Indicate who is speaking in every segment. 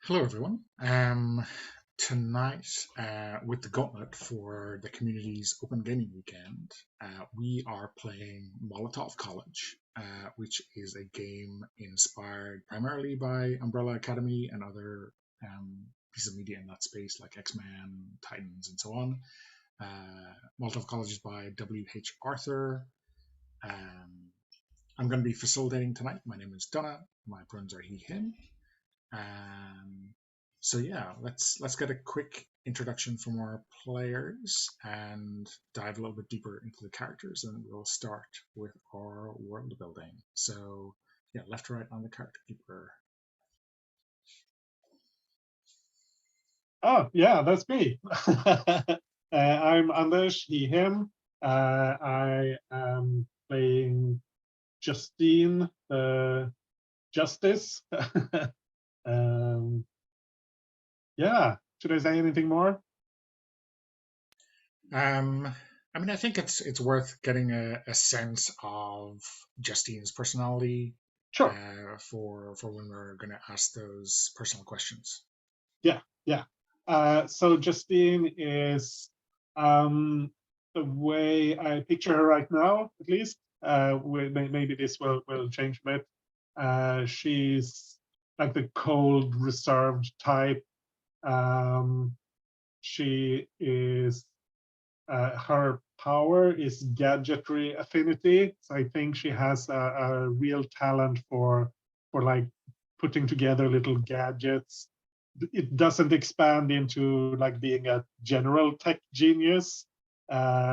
Speaker 1: Hello, everyone. Tonight, with the gauntlet for the community's open gaming weekend, we are playing Molotov College, which is a game inspired primarily by Umbrella Academy and other pieces of media in that space, like X-Men, Titans, and so on. Molotov College is by W.H. Arthur. I'm going to be facilitating tonight. My name is Donna. My pronouns are he, him. So yeah, let's get a quick introduction from our players and dive a little bit deeper into the characters, and we'll start with our world building. So yeah, left to right on the character keeper.
Speaker 2: Oh yeah, that's me. I'm Anders, he, him. I am playing Justine, Justice. Yeah, should I say anything more?
Speaker 1: I think it's worth getting a sense of Justine's personality
Speaker 2: Sure.
Speaker 1: for when we're going to ask those personal questions.
Speaker 2: Yeah. So Justine is the way I picture her right now, at least. Maybe this will change a bit. She's like the cold, reserved type. She is her power is gadgetry affinity. So I think she has a real talent for like putting together little gadgets. It doesn't expand into like being a general tech genius.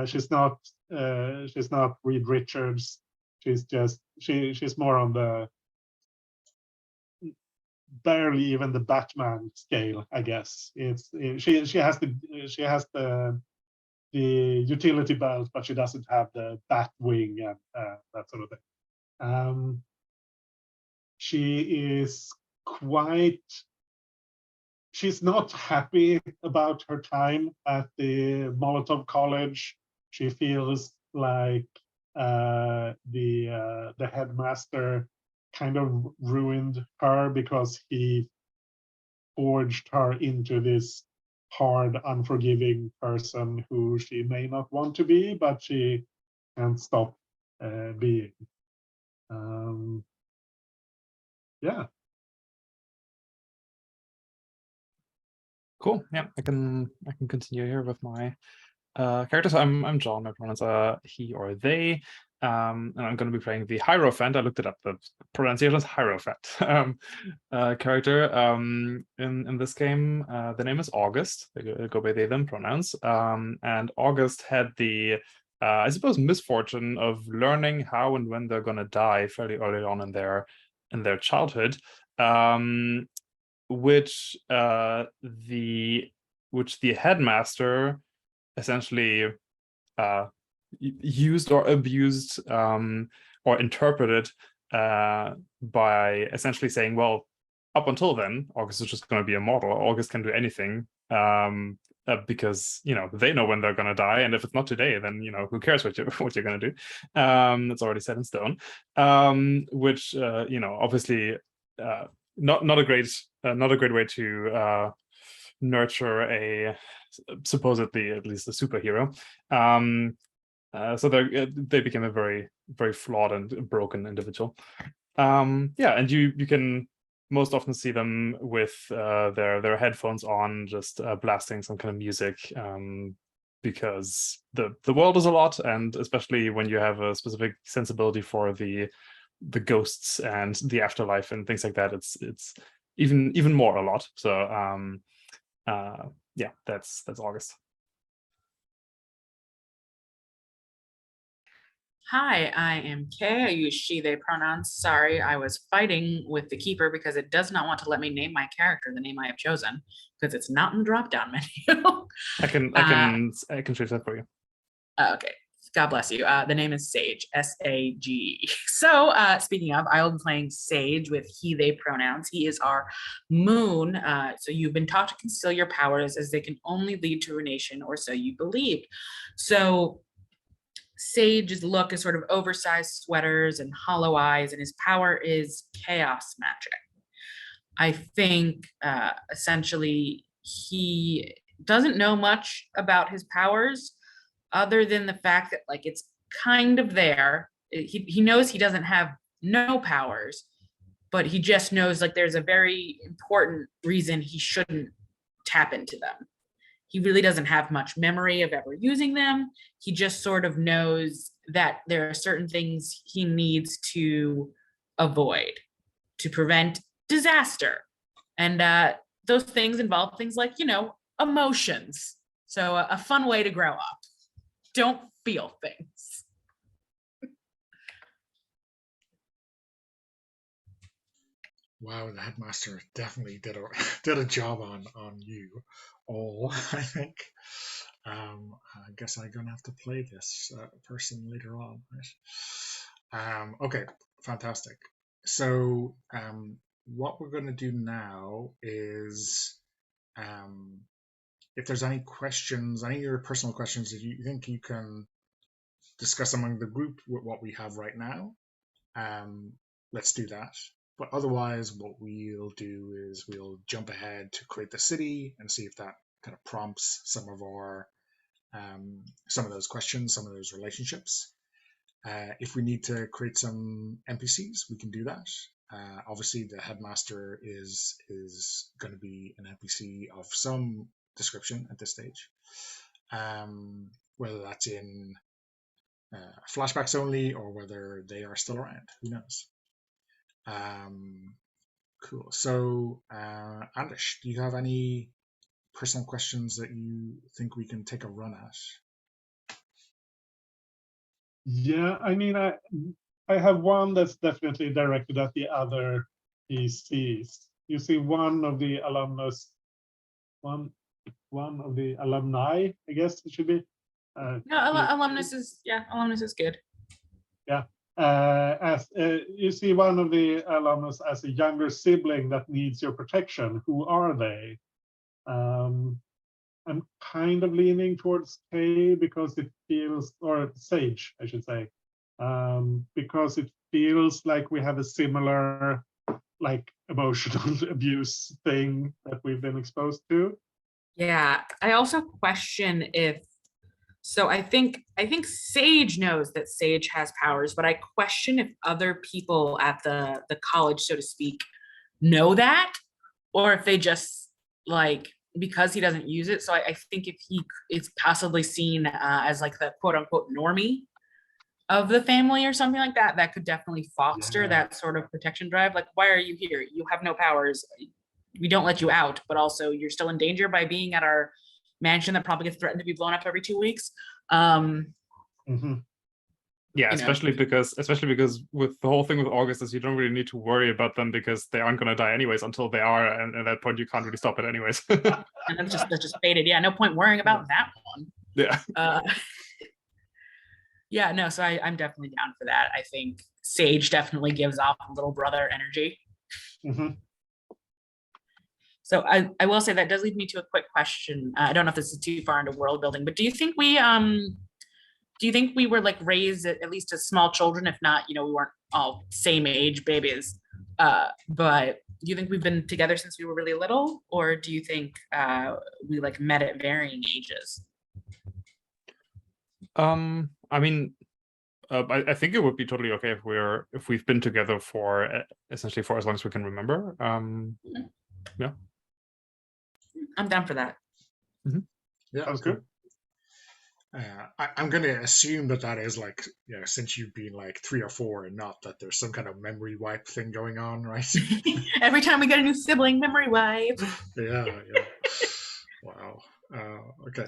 Speaker 2: She's not Reed Richards. She's more on the barely even the Batman scale, I guess. She has the utility belt, but she doesn't have the bat wing and that sort of thing. She is she's not happy about her time at the Molotov College. She feels like the headmaster kind of ruined her because he forged her into this hard, unforgiving person who she may not want to be, but she can't stop being. Yeah.
Speaker 3: Cool. Yeah, I can continue here with my characters. I'm John. My pronouns are he or they. And I'm going to be playing the Hierophant. I looked it up. The pronunciation is Hierophant character. In this game, the name is August. They go by they them pronouns. And August had the I suppose misfortune of learning how and when they're going to die fairly early on in their childhood. Which the headmaster essentially used or abused or interpreted by essentially saying, well, up until then, August is just going to be a model. August can do anything because they know when they're going to die, and if it's not today, then who cares what you're going to do? It's already set in stone. Which obviously. Not a great way to nurture a supposedly at least a superhero. So they became a very, very flawed and broken individual. And you can most often see them with their headphones on, just blasting some kind of music, because the world is a lot, and especially when you have a specific sensibility for the ghosts and the afterlife and things like that, it's even more a lot. So yeah, that's August.
Speaker 4: Hi, I am Kay. I use she, they pronouns. Sorry, I was fighting with the keeper because it does not want to let me name my character the name I have chosen because it's not in the drop-down menu.
Speaker 3: I can change that for you.
Speaker 4: Okay. God bless you. The name is Sage, S-A-G. So speaking of, I will be playing Sage with he, they pronouns. He is our moon. So you've been taught to conceal your powers as they can only lead to ruination, or so you believed. So Sage's look is sort of oversized sweaters and hollow eyes, and his power is chaos magic. I think essentially he doesn't know much about his powers other than the fact that like it's kind of there. He knows he doesn't have no powers, but he just knows like there's a very important reason he shouldn't tap into them. He really doesn't have much memory of ever using them. He just sort of knows that there are certain things he needs to avoid to prevent disaster. And those things involve things like, you know, emotions. So a fun way to grow up. Don't feel things.
Speaker 1: Wow, the headmaster definitely did a job on you all. I think. I guess I'm gonna have to play this person later on. Right? Okay, fantastic. So what we're going to do now is, if there's any questions, any of your personal questions that you think you can discuss among the group with what we have right now, let's do that. But otherwise, what we'll do is we'll jump ahead to create the city and see if that kind of prompts some of those questions, some of those relationships. If we need to create some NPCs, we can do that. Obviously, the headmaster is going to be an NPC of some description at this stage, whether that's in flashbacks only or whether they are still around. Who knows? Cool. So, Anders, do you have any personal questions that you think we can take a run at?
Speaker 2: Yeah, I mean, I have one that's definitely directed at the other PCs. You see, one of the alumnus, one of the alumni, I guess it should be.
Speaker 4: Alumnus is good.
Speaker 2: Yeah, as you see, one of the alumnus as a younger sibling that needs your protection. Who are they? I'm kind of leaning towards K because it feels, or Sage, I should say, because it feels like we have a similar, like, emotional abuse thing that we've been exposed to.
Speaker 4: Yeah, I also question if. So I think Sage knows that Sage has powers, but I question if other people at the college, so to speak, know that, or if they just like because he doesn't use it. So I think if he is possibly seen as like the quote unquote normie of the family or something like that, that could definitely foster that sort of protection drive. Like, why are you here? You have no powers. We don't let you out, but also you're still in danger by being at our mansion that probably gets threatened to be blown up every 2 weeks.
Speaker 3: Yeah, especially because with the whole thing with August is you don't really need to worry about them because they aren't going to die anyways until they are, and at that point you can't really stop it anyways.
Speaker 4: And that's just faded. Yeah, no point worrying about that one.
Speaker 3: Yeah.
Speaker 4: Yeah, no, so I'm definitely down for that. I think Sage definitely gives off little brother energy. So I will say that does lead me to a quick question. I don't know if this is too far into world building, but do you think we were like raised at least as small children, if not, we weren't all same age babies, but do you think we've been together since we were really little, or do you think we like met at varying ages?
Speaker 3: I mean, I think it would be totally okay if we've been together for essentially for as long as we can remember. Yeah,
Speaker 4: I'm down for that.
Speaker 1: Yeah,
Speaker 2: that's good.
Speaker 1: I'm going to assume that is like, since you've been like 3 or 4 and not that there's some kind of memory wipe thing going on, right?
Speaker 4: Every time we get a new sibling, memory wipe.
Speaker 1: Yeah. Wow. Okay.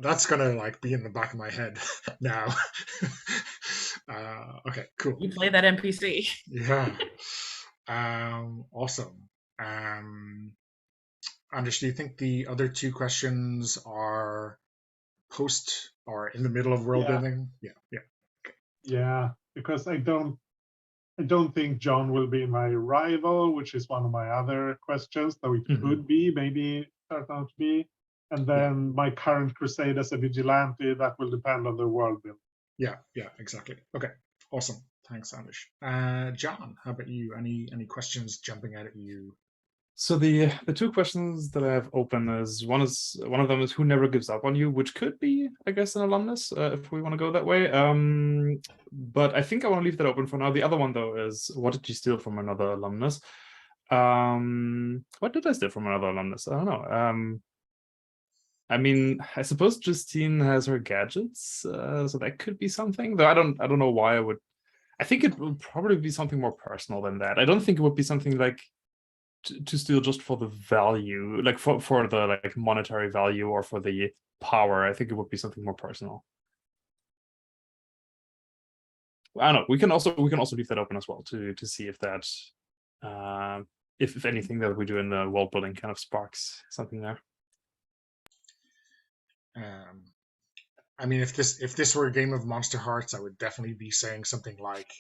Speaker 1: That's going to like be in the back of my head now. Okay, cool.
Speaker 4: You play that NPC.
Speaker 1: Yeah. Awesome. Anders, do you think the other 2 questions are post or in the middle of world building? Yeah. Okay.
Speaker 2: Yeah, because I don't think John will be my rival, which is one of my other questions, though it could be, maybe turn out to be. And then my current crusade as a vigilante, that will depend on the world building.
Speaker 1: Yeah, exactly. Okay, awesome. Thanks, Anish. John, how about you? Any questions jumping out at you?
Speaker 3: So the two questions that I have open is one of them is who never gives up on you, which could be, I guess, an alumnus, if we want to go that way. But I think I want to leave that open for now. The other one though is what did you steal from another alumnus? What did I steal from another alumnus? I don't know. I mean, I suppose Justine has her gadgets, so that could be something. Though I don't know why I would. I think it would probably be something more personal than that. I don't think it would be something like to steal just for the value, like for the like monetary value or for the power. I think it would be something more personal. I don't know. We can also leave that open as well to see if that, if anything that we do in the world building kind of sparks something there.
Speaker 1: I mean, if this were a game of Monster Hearts, I would definitely be saying something like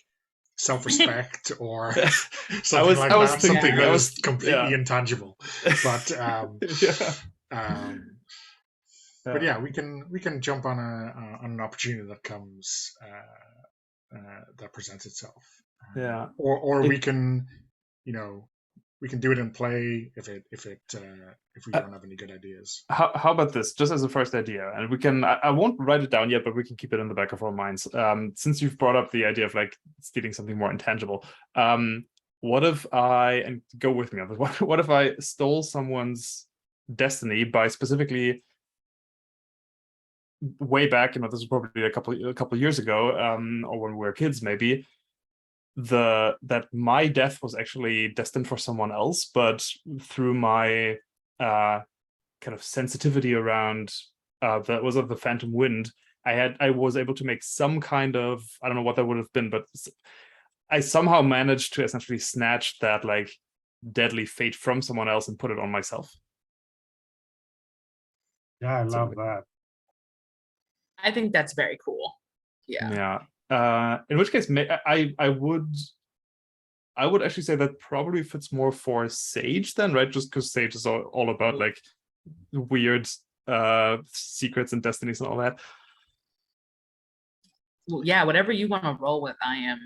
Speaker 1: self-respect or something like that. Something that was completely intangible. But but yeah, we can jump on an opportunity that comes that presents itself. Or we can, we can do it in play if we don't have any good ideas.
Speaker 3: How about this, just as a first idea, and we can, I won't write it down yet, but we can keep it in the back of our minds. Since you've brought up the idea of like stealing something more intangible, what if and go with me on this, what if I stole someone's destiny by specifically way back, this was probably a couple years ago, or when we were kids maybe, that my death was actually destined for someone else, but through my kind of sensitivity around that was of the phantom wind, I was able to make some kind of, I don't know what that would have been, but I somehow managed to essentially snatch that like deadly fate from someone else and put it on myself.
Speaker 2: Yeah, I love that.
Speaker 4: I think that's very cool. Yeah.
Speaker 3: In which case, I would actually say that probably fits more for Sage then, right? Just because Sage is all about like weird secrets and destinies and all that.
Speaker 4: Well, yeah, whatever you want to roll with, I am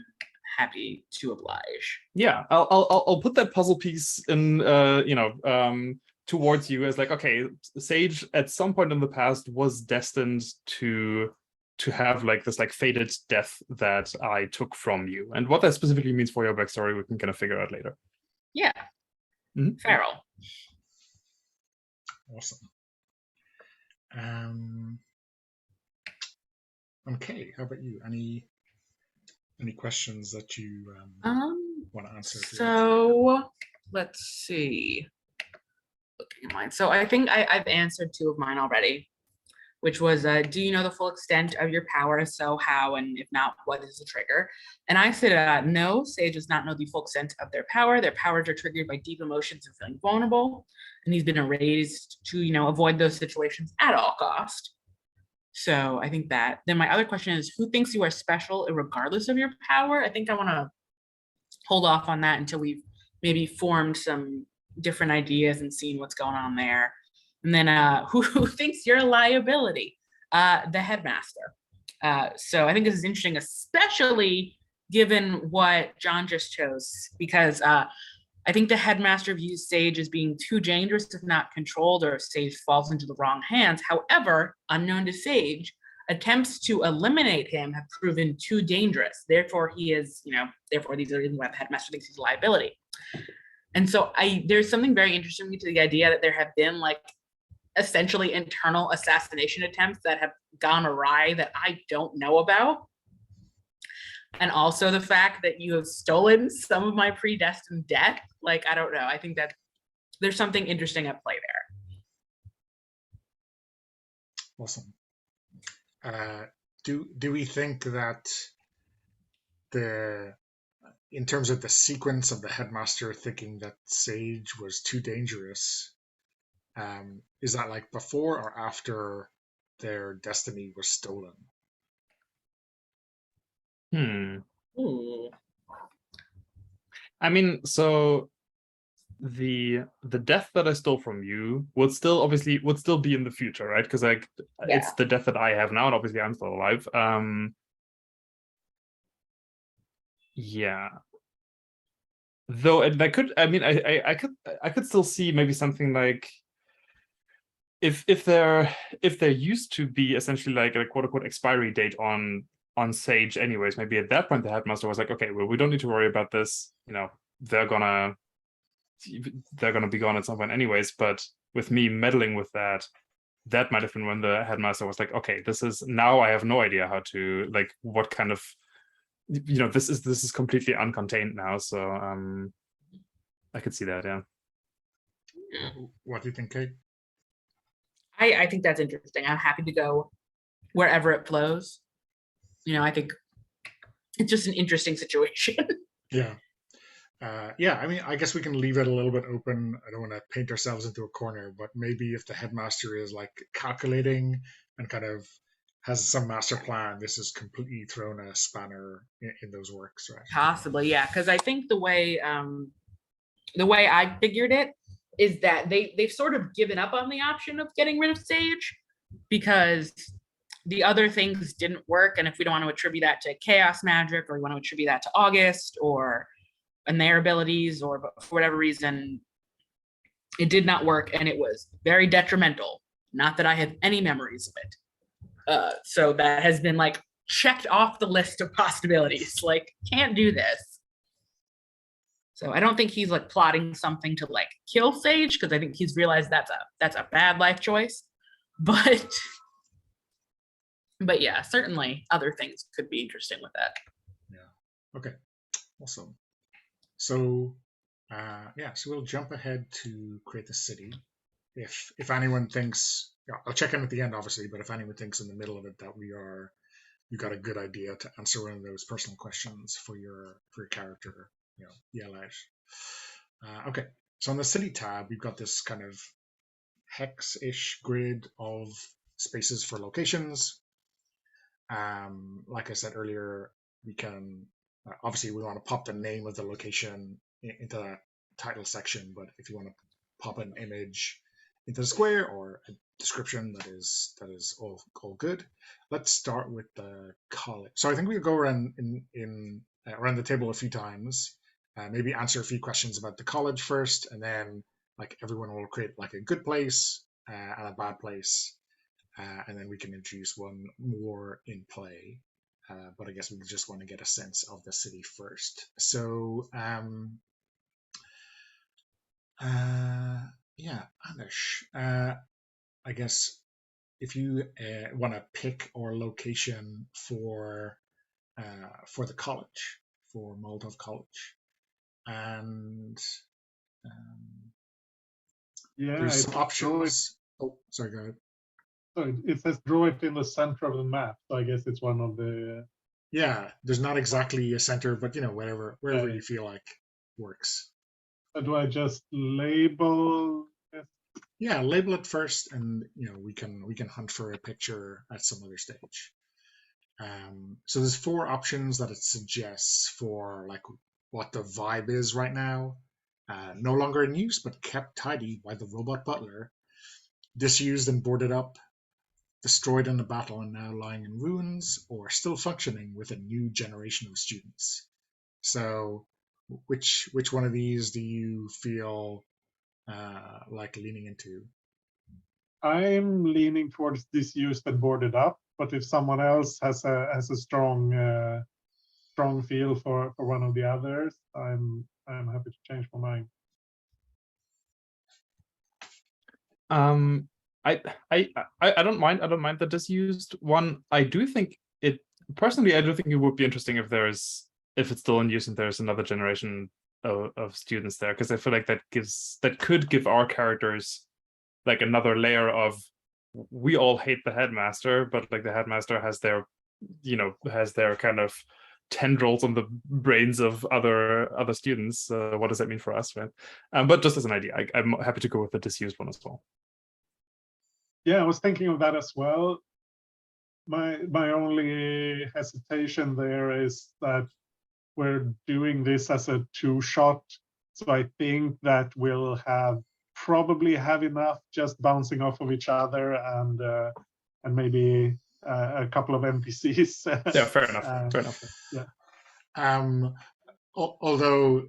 Speaker 4: happy to oblige.
Speaker 3: Yeah, I'll put that puzzle piece in, towards you as like, okay, Sage at some point in the past was destined to have like this like fated death that I took from you, and what that specifically means for your backstory we can kind of figure out later.
Speaker 4: Yeah. Feral.
Speaker 1: Awesome. Okay, how about you? Any questions that you want to answer?
Speaker 4: So let's see. Looking at mine. So I think I've answered two of mine already, which was, do you know the full extent of your power? If so, how? And if not, what is the trigger? And I said, no, Sage does not know the full extent of their power. Their powers are triggered by deep emotions and feeling vulnerable. And he's been raised to, avoid those situations at all cost. So I think that. Then my other question is, who thinks you are special regardless of your power? I think I want to hold off on that until we've maybe formed some different ideas and seen what's going on there. And then who thinks you're a liability? The headmaster. So I think this is interesting, especially given what John just chose, because I think the headmaster views Sage as being too dangerous if not controlled, or if Sage falls into the wrong hands. However, unknown to Sage, attempts to eliminate him have proven too dangerous. Therefore, he is, therefore these are reasons why the headmaster thinks he's a liability. And so there's something very interesting to the idea that there have been like essentially internal assassination attempts that have gone awry that I don't know about. And also the fact that you have stolen some of my predestined death. Like, I don't know. I think that there's something interesting at play there.
Speaker 1: Awesome. Do we think that in terms of the sequence of the headmaster thinking that Sage was too dangerous, is that like before or after their destiny was stolen?
Speaker 3: I mean, so the death that I stole from you would still be in the future, right? Because it's the death that I have now, and obviously I'm still alive. Yeah. Though and I could, I mean, I could still see maybe something like if there used to be essentially like a quote unquote expiry date on Sage anyways, maybe at that point the headmaster was like, okay, well, we don't need to worry about this, you know, they're gonna be gone at some point anyways. But with me meddling with that might have been when the headmaster was like, okay, this is now I have no idea how to, like, what kind of, you know, this is completely uncontained now. So I could see that. Yeah.
Speaker 1: What do you think, Kate?
Speaker 4: I think that's interesting. I'm happy to go wherever it flows. You know, I think it's just an interesting situation.
Speaker 1: Yeah. Yeah, I mean, I guess we can leave it a little bit open. I don't want to paint ourselves into a corner, but maybe if the headmaster is like calculating and kind of has some master plan, this has completely thrown a spanner in those works, right?
Speaker 4: Possibly, yeah. Because I think the way I figured it is that they've sort of given up on the option of getting rid of Sage because the other things didn't work. And if we don't want to attribute that to chaos magic, or we want to attribute that to August and their abilities, or for whatever reason, it did not work and it was very detrimental. Not that I have any memories of it. So that has been like checked off the list of possibilities. Like, can't do this. So I don't think he's like plotting something to like kill Sage, because I think he's realized that's a bad life choice. But yeah, certainly other things could be interesting with that.
Speaker 1: Yeah. Okay. Awesome. So so we'll jump ahead to create the city. If anyone thinks, I'll check in at the end, obviously, but if anyone thinks in the middle of it that you got a good idea to answer one of those personal questions for your character, yell out. Okay, so on the city tab, we've got this kind of hex-ish grid of spaces for locations. Like I said earlier, we can obviously we want to pop the name of the location into that title section, but if you want to pop an image into the square or a description, that is all good. Let's start with the college. So I think we'll go around around the table a few times, maybe answer a few questions about the college first, and then like everyone will create like a good place and a bad place, and then we can introduce one more in play. But I guess we just want to get a sense of the city first. So Anish, I guess if you want to pick our location for the college, for Molotov College, and there's some options. Oh, sorry, go ahead.
Speaker 2: So it says draw it in the center of the map. So I guess it's one of the.
Speaker 1: Yeah, there's not exactly a center, but wherever you feel like works.
Speaker 2: Do I just label it?
Speaker 1: Yeah, label it first, and we can hunt for a picture at some other stage. So there's 4 options that it suggests for like what the vibe is right now. No longer in use, but kept tidy by the robot butler. Disused and boarded up. Destroyed in a battle and now lying in ruins, or still functioning with a new generation of students. So which one of these do you feel like leaning into?
Speaker 2: I'm leaning towards disused and boarded up, but if someone else has a strong feel for one of the others, I'm happy to change my
Speaker 3: mind. I don't mind the disused one. I do think it personally. I do think it would be interesting if it's still in use and there's another generation of students there, because I feel like that could give our characters like another layer of, we all hate the headmaster, but like the headmaster has their kind of tendrils on the brains of other students. What does that mean for us, right? But just as an idea, I'm happy to go with the disused one as well.
Speaker 2: Yeah, I was thinking of that as well. My only hesitation there is that we're doing this as a 2-shot, so I think that we'll probably have enough just bouncing off of each other and maybe a couple of NPCs.
Speaker 3: Yeah, fair enough.
Speaker 2: Yeah.
Speaker 1: Although,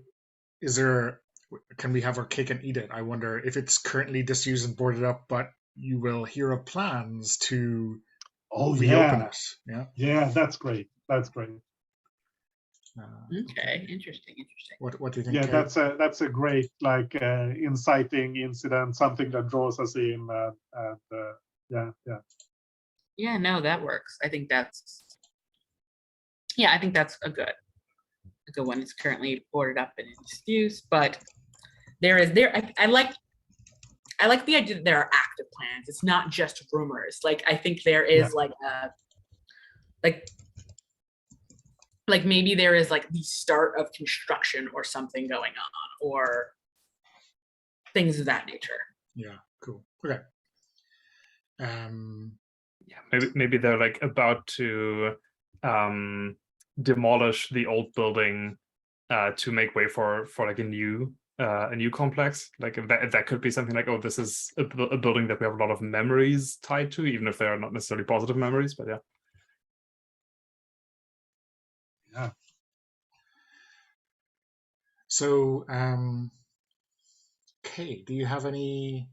Speaker 1: can we have our cake and eat it? I wonder if it's currently disused and boarded up, but you will hear of plans to reopen
Speaker 2: yeah.
Speaker 1: it. Yeah.
Speaker 2: Yeah, that's great. That's great.
Speaker 4: Okay, interesting.
Speaker 1: What do you think,
Speaker 2: Yeah,
Speaker 1: Kate?
Speaker 2: that's a great like inciting incident, something that draws us in. Yeah.
Speaker 4: Yeah, no, that works. I think that's a good one. It's currently boarded up and in use, but I like the idea that there are active plans. It's not just rumors. Like, I think there is like maybe there is like the start of construction or something going on, or things of that nature.
Speaker 1: Yeah, cool. Okay.
Speaker 3: Yeah, maybe they're like about to demolish the old building to make way for like a new complex. Like that could be something like, oh, this is a building that we have a lot of memories tied to, even if they are not necessarily positive memories, but yeah.
Speaker 2: Yeah.
Speaker 1: So, Kate, do you have any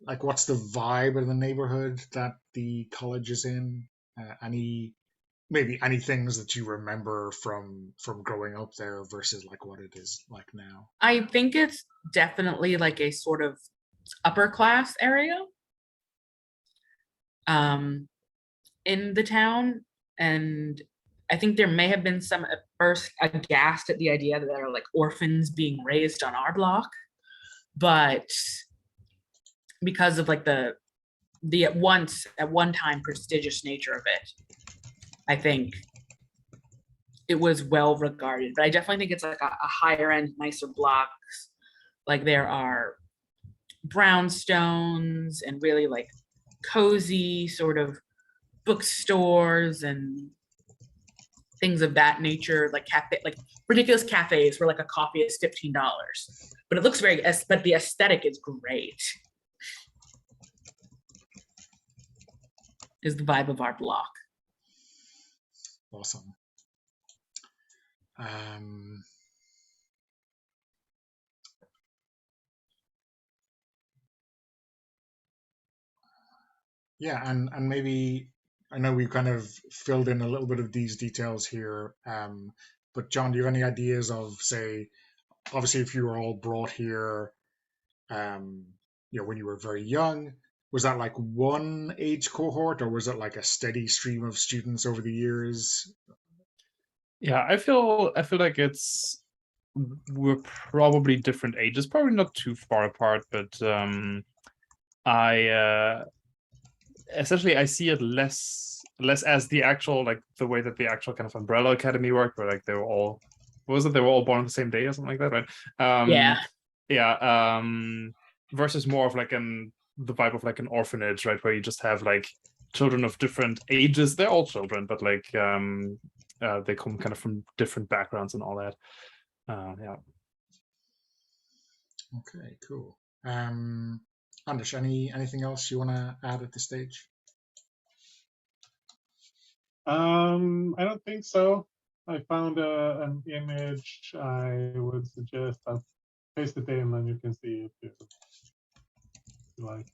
Speaker 1: like, what's the vibe of the neighborhood that the college is in? Any things that you remember from growing up there versus like what it is like now?
Speaker 4: I think it's definitely like a sort of upper class area in the town, and I think there may have been some at first aghast at the idea that there are like orphans being raised on our block, but because of like the at one time prestigious nature of it, I think it was well regarded. But I definitely think it's like a higher end, nicer blocks. Like, there are brownstones and really like cozy sort of bookstores and things of that nature, like ridiculous cafes where like a coffee is $15, but it looks but the aesthetic is great. Is the vibe of our block.
Speaker 1: Awesome. Yeah, and maybe, I know we've kind of filled in a little bit of these details here, but John, do you have any ideas of, say, obviously if you were all brought here, when you were very young, was that like one age cohort, or was it like a steady stream of students over the years?
Speaker 3: Yeah, I feel like we're probably different ages, probably not too far apart, but I essentially I see it less as the actual, like the way that the actual kind of Umbrella Academy worked, where like they were all born on the same day or something like that, right? Yeah. Versus more of like the vibe of like an orphanage, right, where you just have like children of different ages. They're all children, but like they come kind of from different backgrounds and all that. Yeah.
Speaker 1: Okay, cool. Anders, anything else you want to add at this stage?
Speaker 2: I don't think so. I found an image. I would suggest I'll paste it in, and you can see it if you like.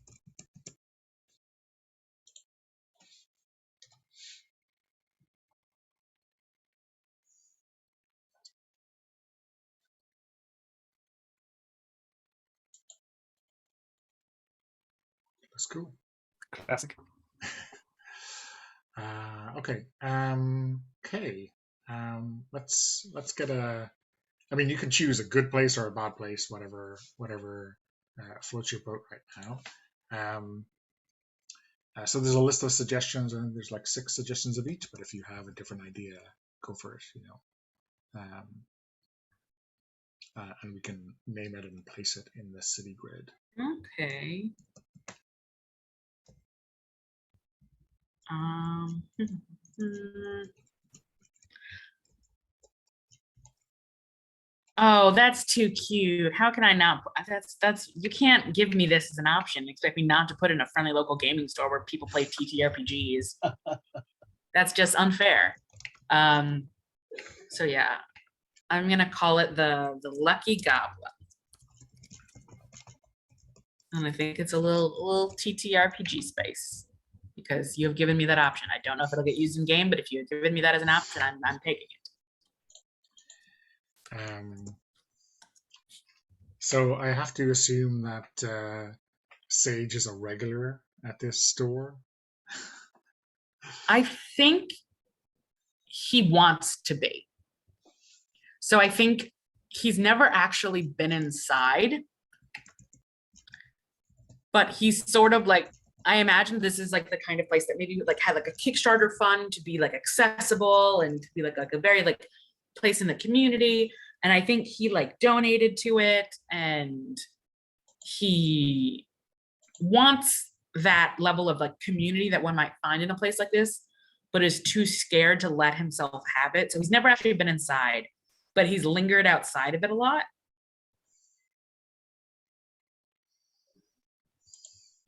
Speaker 1: That's cool.
Speaker 3: Classic.
Speaker 1: Okay. Okay. Let's get a. I mean, you can choose a good place or a bad place, whatever floats your boat right now. So there's a list of suggestions, and there's like 6 suggestions of each. But if you have a different idea, go for it. And we can name it and place it in the city grid.
Speaker 4: Okay. Oh, that's too cute. How can I not? That's you can't give me this as an option and expect me not to put in a friendly local gaming store where people play TTRPGs. That's just unfair. So yeah, I'm gonna call it the Lucky Goblin. And I think it's a little TTRPG space because you have given me that option. I don't know if it'll get used in game, but if you've given me that as an option, I'm taking it.
Speaker 1: So I have to assume that Sage is a regular at this store.
Speaker 4: I think he wants to be. So I think he's never actually been inside, but he's sort of like, I imagine this is like the kind of place that maybe like had like a Kickstarter fund to be like accessible and to be like a very like place in the community. And I think he like donated to it, and he wants that level of like community that one might find in a place like this, but is too scared to let himself have it. So he's never actually been inside, but he's lingered outside of it a lot.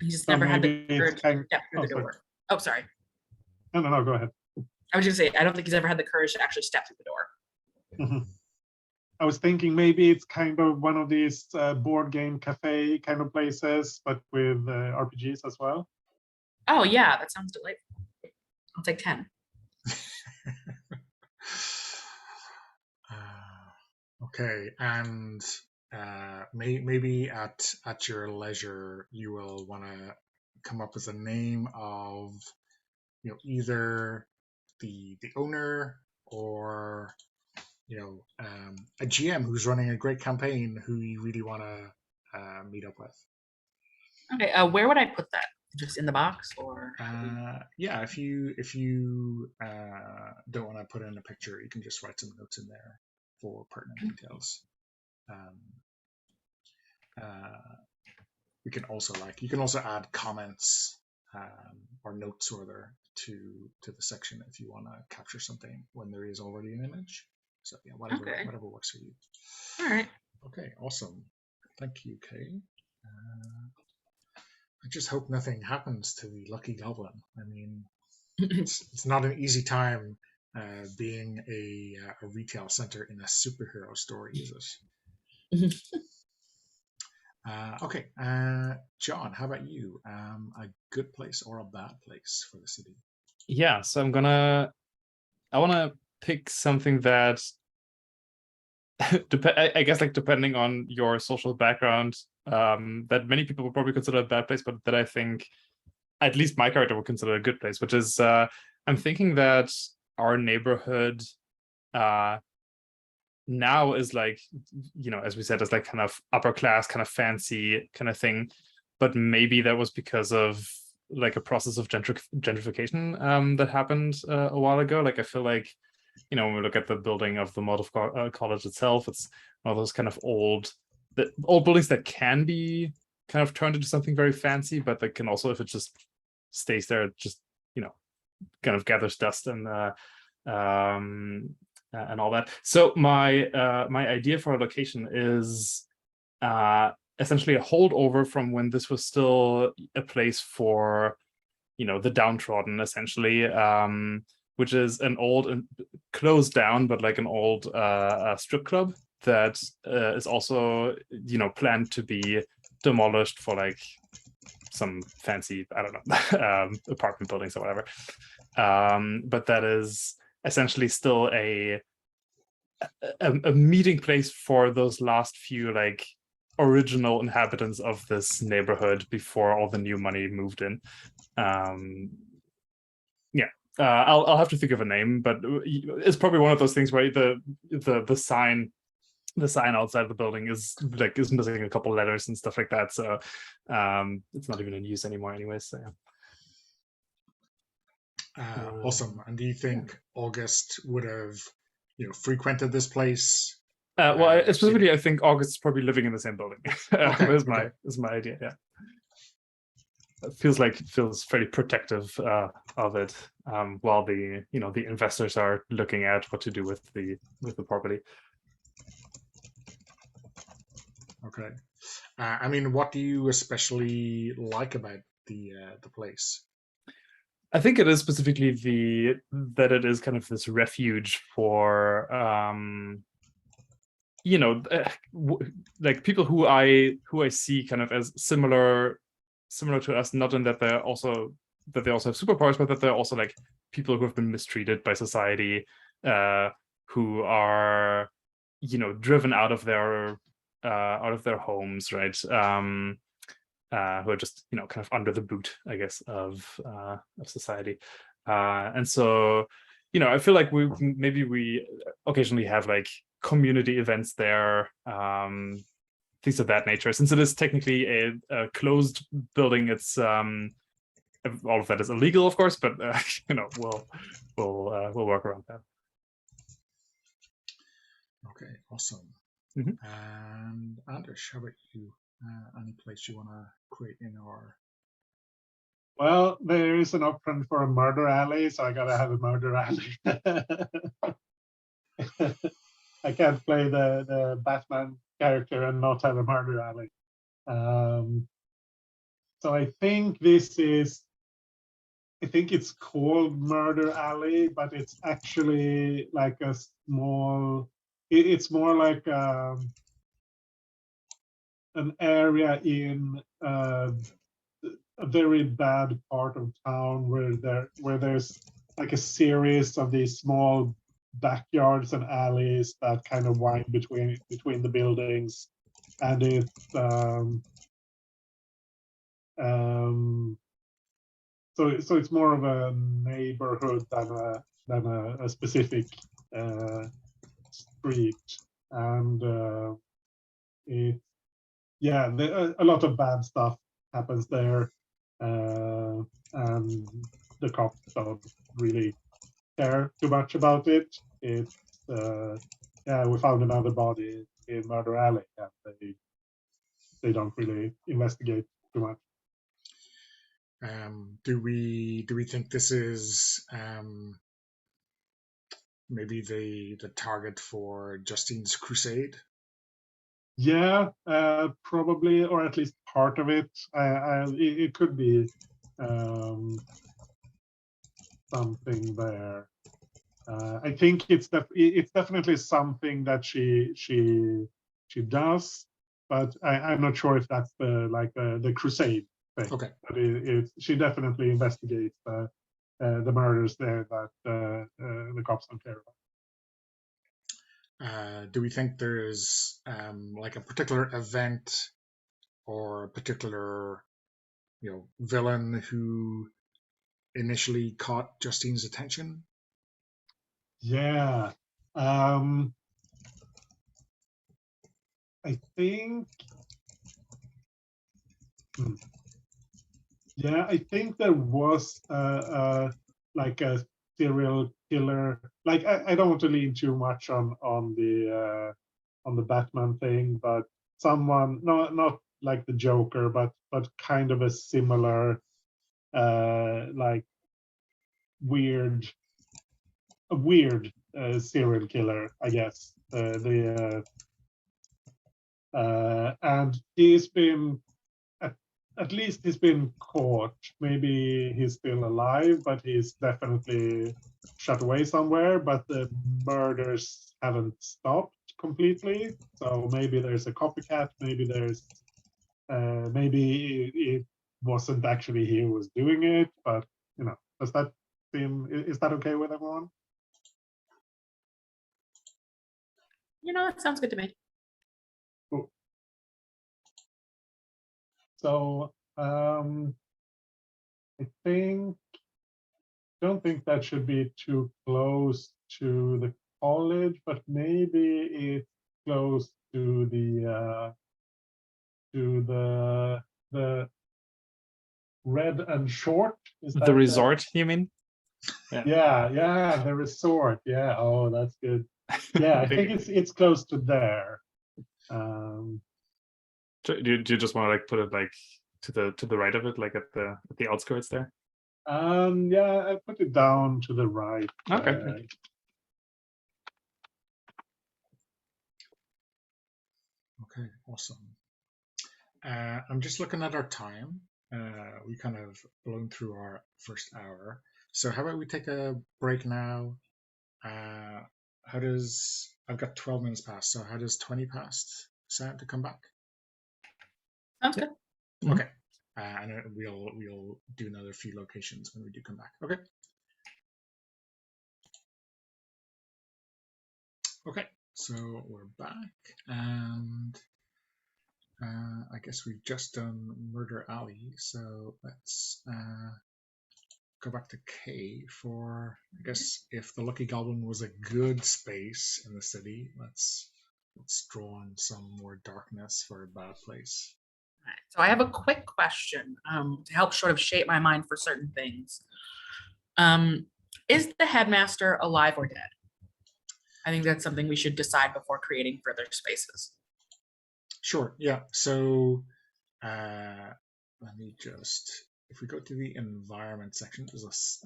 Speaker 4: He just never had the courage to step through the door. Oh, sorry.
Speaker 2: No, go ahead.
Speaker 4: I was just gonna say, I don't think he's ever had the courage to actually step through the door.
Speaker 2: Mm-hmm. I was thinking maybe it's kind of one of these board game cafe kind of places, but with RPGs as well.
Speaker 4: Oh yeah, that sounds delightful. I'll take 10.
Speaker 1: Okay, and maybe at your leisure, you will want to come up with a name of, either the owner or a GM who's running a great campaign who you really want to meet up with.
Speaker 4: Okay, where would I put that? Just in the box, or?
Speaker 1: Yeah, if you don't want to put in a picture, you can just write some notes in there for pertinent details. You can also add comments or notes rather to the section if you want to capture something when there is already an image. So yeah, whatever works for you.
Speaker 4: All right.
Speaker 1: Okay, awesome. Thank you, Kay. I just hope nothing happens to the Lucky Goblin. I mean, it's not an easy time being a retail center in a superhero story, is it? Okay, John, how about you? A good place or a bad place for the city?
Speaker 3: Yeah, so I want to pick something that, I guess, like depending on your social background, that many people would probably consider a bad place, but that I think at least my character would consider a good place, which is I'm thinking that our neighborhood now is like, as we said, is like kind of upper class, kind of fancy kind of thing, but maybe that was because of like a process of gentrification that happened a while ago. Like I feel like, when we look at the building of the Molotov College itself, it's one of those kind of old buildings that can be kind of turned into something very fancy, but that can also, if it just stays there, it just kind of gathers dust and all that. So my idea for a location is essentially a holdover from when this was still a place for the downtrodden, essentially, which is an old and closed down, but like an old strip club that is also planned to be demolished for like some fancy, I don't know, apartment buildings or whatever. But that is essentially still a meeting place for those last few like original inhabitants of this neighborhood before all the new money moved in. I'll have to think of a name, but it's probably one of those things where the sign outside the building is missing a couple letters and stuff like that, so it's not even in use anymore anyways. So yeah.
Speaker 1: Awesome. And do you think August would have frequented this place?
Speaker 3: Well, specifically, I think August is probably living in the same building. Is my idea. Yeah, it feels very protective of it, while the the investors are looking at what to do with the property.
Speaker 1: Okay. I mean, what do you especially like about the place?
Speaker 3: I think it is specifically that it is kind of this refuge for like people who I see kind of as similar to us, not in that they also have superpowers, but that they're also like people who have been mistreated by society, who are driven out of their homes, right? Who are just kind of under the boot, I guess, of society, and so I feel like we occasionally have like community events there, things of that nature. Since it is technically a closed building, it's all of that is illegal, of course, but we'll work around that.
Speaker 1: Okay, awesome.
Speaker 3: Mhm.
Speaker 1: And Anders, how about you? Any place you want to create in our?
Speaker 2: Well, there is an option for a murder alley, so I gotta have a murder alley. I can't play the Batman character and not have a murder alley. So I think it's called Murder Alley, but it's actually like a small. It's more like an area in a very bad part of town where there's like a series of these small backyards and alleys that kind of wind between the buildings, and it's so it's more of a neighborhood than a specific street, and a lot of bad stuff happens there, and the cops don't really care too much about it. It's we found another body in Murder Alley, and they don't really investigate too much.
Speaker 1: Do we think this is maybe the target for Justine's crusade?
Speaker 2: Yeah, probably, or at least part of it. It could be something there. I think it's definitely something that she does, but I'm not sure if that's the crusade thing.
Speaker 1: Okay.
Speaker 2: But she definitely investigates the murders there that the cops don't care about.
Speaker 1: Do we think there's like a particular event or a particular villain who initially caught Justine's attention?
Speaker 2: Yeah. I think. Yeah, I think there was like a serial killer. Like I don't want to lean too much on the Batman thing, but someone not like the Joker, but kind of a similar like weird serial killer, I guess. And he's been at least he's been caught. Maybe he's still alive, but he's definitely shut away somewhere. But the murders haven't stopped completely. So maybe there's a copycat. Maybe maybe it wasn't actually he who was doing it. But does that seem? Is that okay with everyone?
Speaker 4: It sounds good to me.
Speaker 2: Cool. So I don't think that should be too close to the college, but maybe it's close to the Red and Short. Is
Speaker 3: The
Speaker 2: that
Speaker 3: resort, you mean?
Speaker 2: Yeah, the resort. Yeah. Oh, that's good. Yeah, I think it's close to there.
Speaker 3: Do you just want to like put it like to the right of it, like at the outskirts there?
Speaker 2: Yeah, I put it down to the right.
Speaker 3: Okay.
Speaker 1: Okay, awesome. I'm just looking at our time. we kind of blown through our first hour. So how about we take a break now? How does I've got 12 minutes past, so how does 20 past sound to come back?
Speaker 4: Sounds good.
Speaker 3: Mhm.
Speaker 1: Okay. And we'll do another few locations when we do come back. Okay. Okay, so we're back, and I guess we've just done Murder Alley, so let's go back to K for, I guess, if the Lucky Goblin was a good space in the city, let's draw on some more darkness for a bad place.
Speaker 4: All right, so I have a quick question to help sort of shape my mind for certain things. Is the headmaster alive or dead? I think that's something we should decide before creating further spaces.
Speaker 1: Sure, yeah. So let me just, if we go to the environment section, there's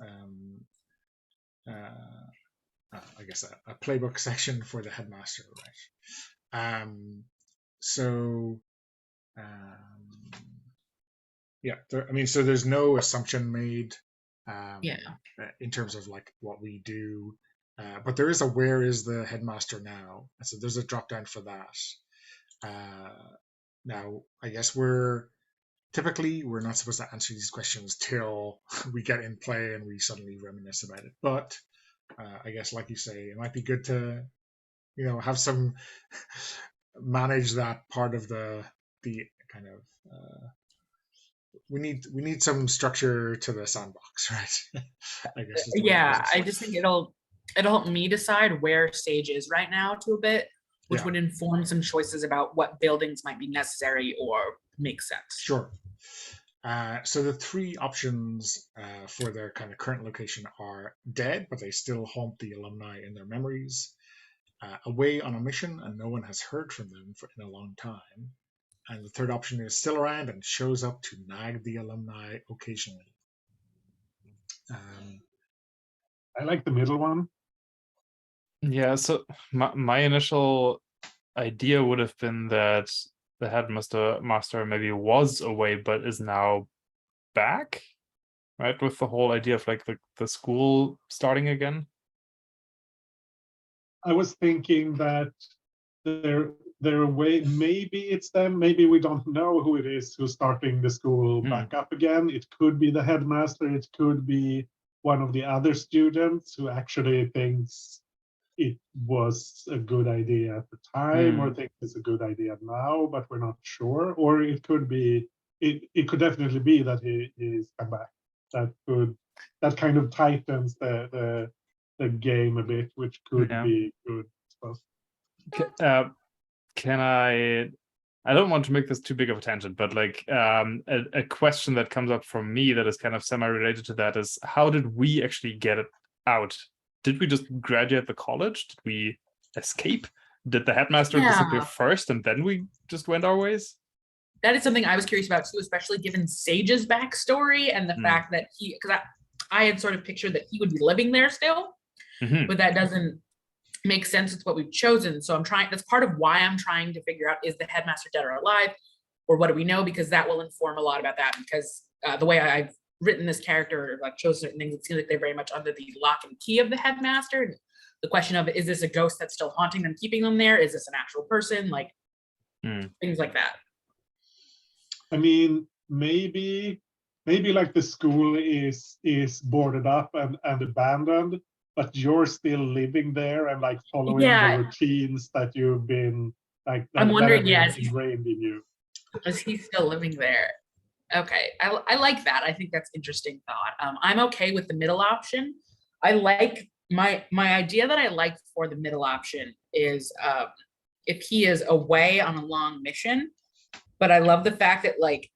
Speaker 1: I guess a playbook section for the headmaster, right? So yeah, so there's no assumption made
Speaker 4: Yeah.
Speaker 1: in terms of like what we do, but there is a where is the headmaster now? So there's a drop down for that. Now, I guess we're not supposed to answer these questions till we get in play and we suddenly reminisce about it. But I guess, like you say, it might be good to, have some manage that part of the kind of. We need some structure to the sandbox, right? I guess. Is the way to
Speaker 4: Yeah,
Speaker 1: put
Speaker 4: I
Speaker 1: it.
Speaker 4: just think it'll help me decide where Sage is right now to a bit, which
Speaker 1: Yeah.
Speaker 4: would inform some choices about what buildings might be necessary or make sense.
Speaker 1: Sure. So the three options for their kind of current location are dead, but they still haunt the alumni in their memories, away on a mission and no one has heard from them in a long time, and the third option is still around and shows up to nag the alumni occasionally.
Speaker 2: I like the middle one.
Speaker 3: Yeah, so my initial idea would have been that the headmaster maybe was away but is now back, right? With the whole idea of like the school starting again.
Speaker 2: I was thinking that they're away. Maybe it's them. Maybe we don't know who it is who's starting the school back up again. It could be the headmaster. It could be one of the other students who actually thinks it was a good idea at the time or thinks it's a good idea now, but we're not sure. Or it could be, it could definitely be that he's come back. That kind of tightens the game a bit, which could be good.
Speaker 3: Can I don't want to make this too big of a tangent, but like a question that comes up from me that is kind of semi-related to that is, how did we actually get it out? Did we just graduate the college? Did we escape? Did the headmaster disappear first and then we just went our ways?
Speaker 4: That is something I was curious about too, especially given Sage's backstory and the fact that because I had sort of pictured that he would be living there still, but that doesn't make sense with what we've chosen. So that's part of why I'm trying to figure out, is the headmaster dead or alive, or what do we know? Because that will inform a lot about that, because the way I've written this character, like chose certain things, it seems like they're very much under the lock and key of the headmaster. The question of, is this a ghost that's still haunting them, keeping them there? Is this an actual person? Like things like that.
Speaker 2: I mean, maybe like the school is boarded up and abandoned, but you're still living there and like following the routines that you've been like.
Speaker 4: I'm wondering,
Speaker 2: ingrained in you.
Speaker 4: Is he still living there? Okay, I like that. I think that's interesting thought. I'm okay with the middle option. I like my idea that I like for the middle option is if he is away on a long mission, but I love the fact that like,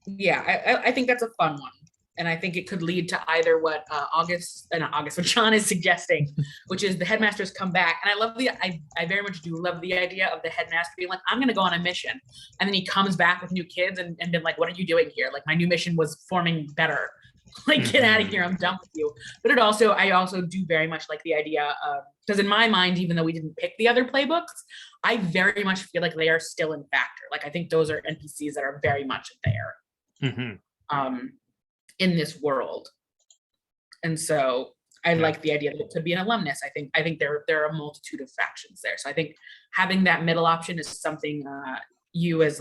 Speaker 4: I think that's a fun one. And I think it could lead to either what what John is suggesting, which is the headmasters come back. And I love I very much do love the idea of the headmaster being like, I'm going to go on a mission. And then he comes back with new kids and been like, what are you doing here? Like, my new mission was forming better. Like, get out of here. I'm done with you. But I also do very much like the idea of, because in my mind, even though we didn't pick the other playbooks, I very much feel like they are still in factor. Like, I think those are NPCs that are very much there. in this world. And so I like the idea that it could be an alumnus. I think there are a multitude of factions there. So I think having that middle option is something you as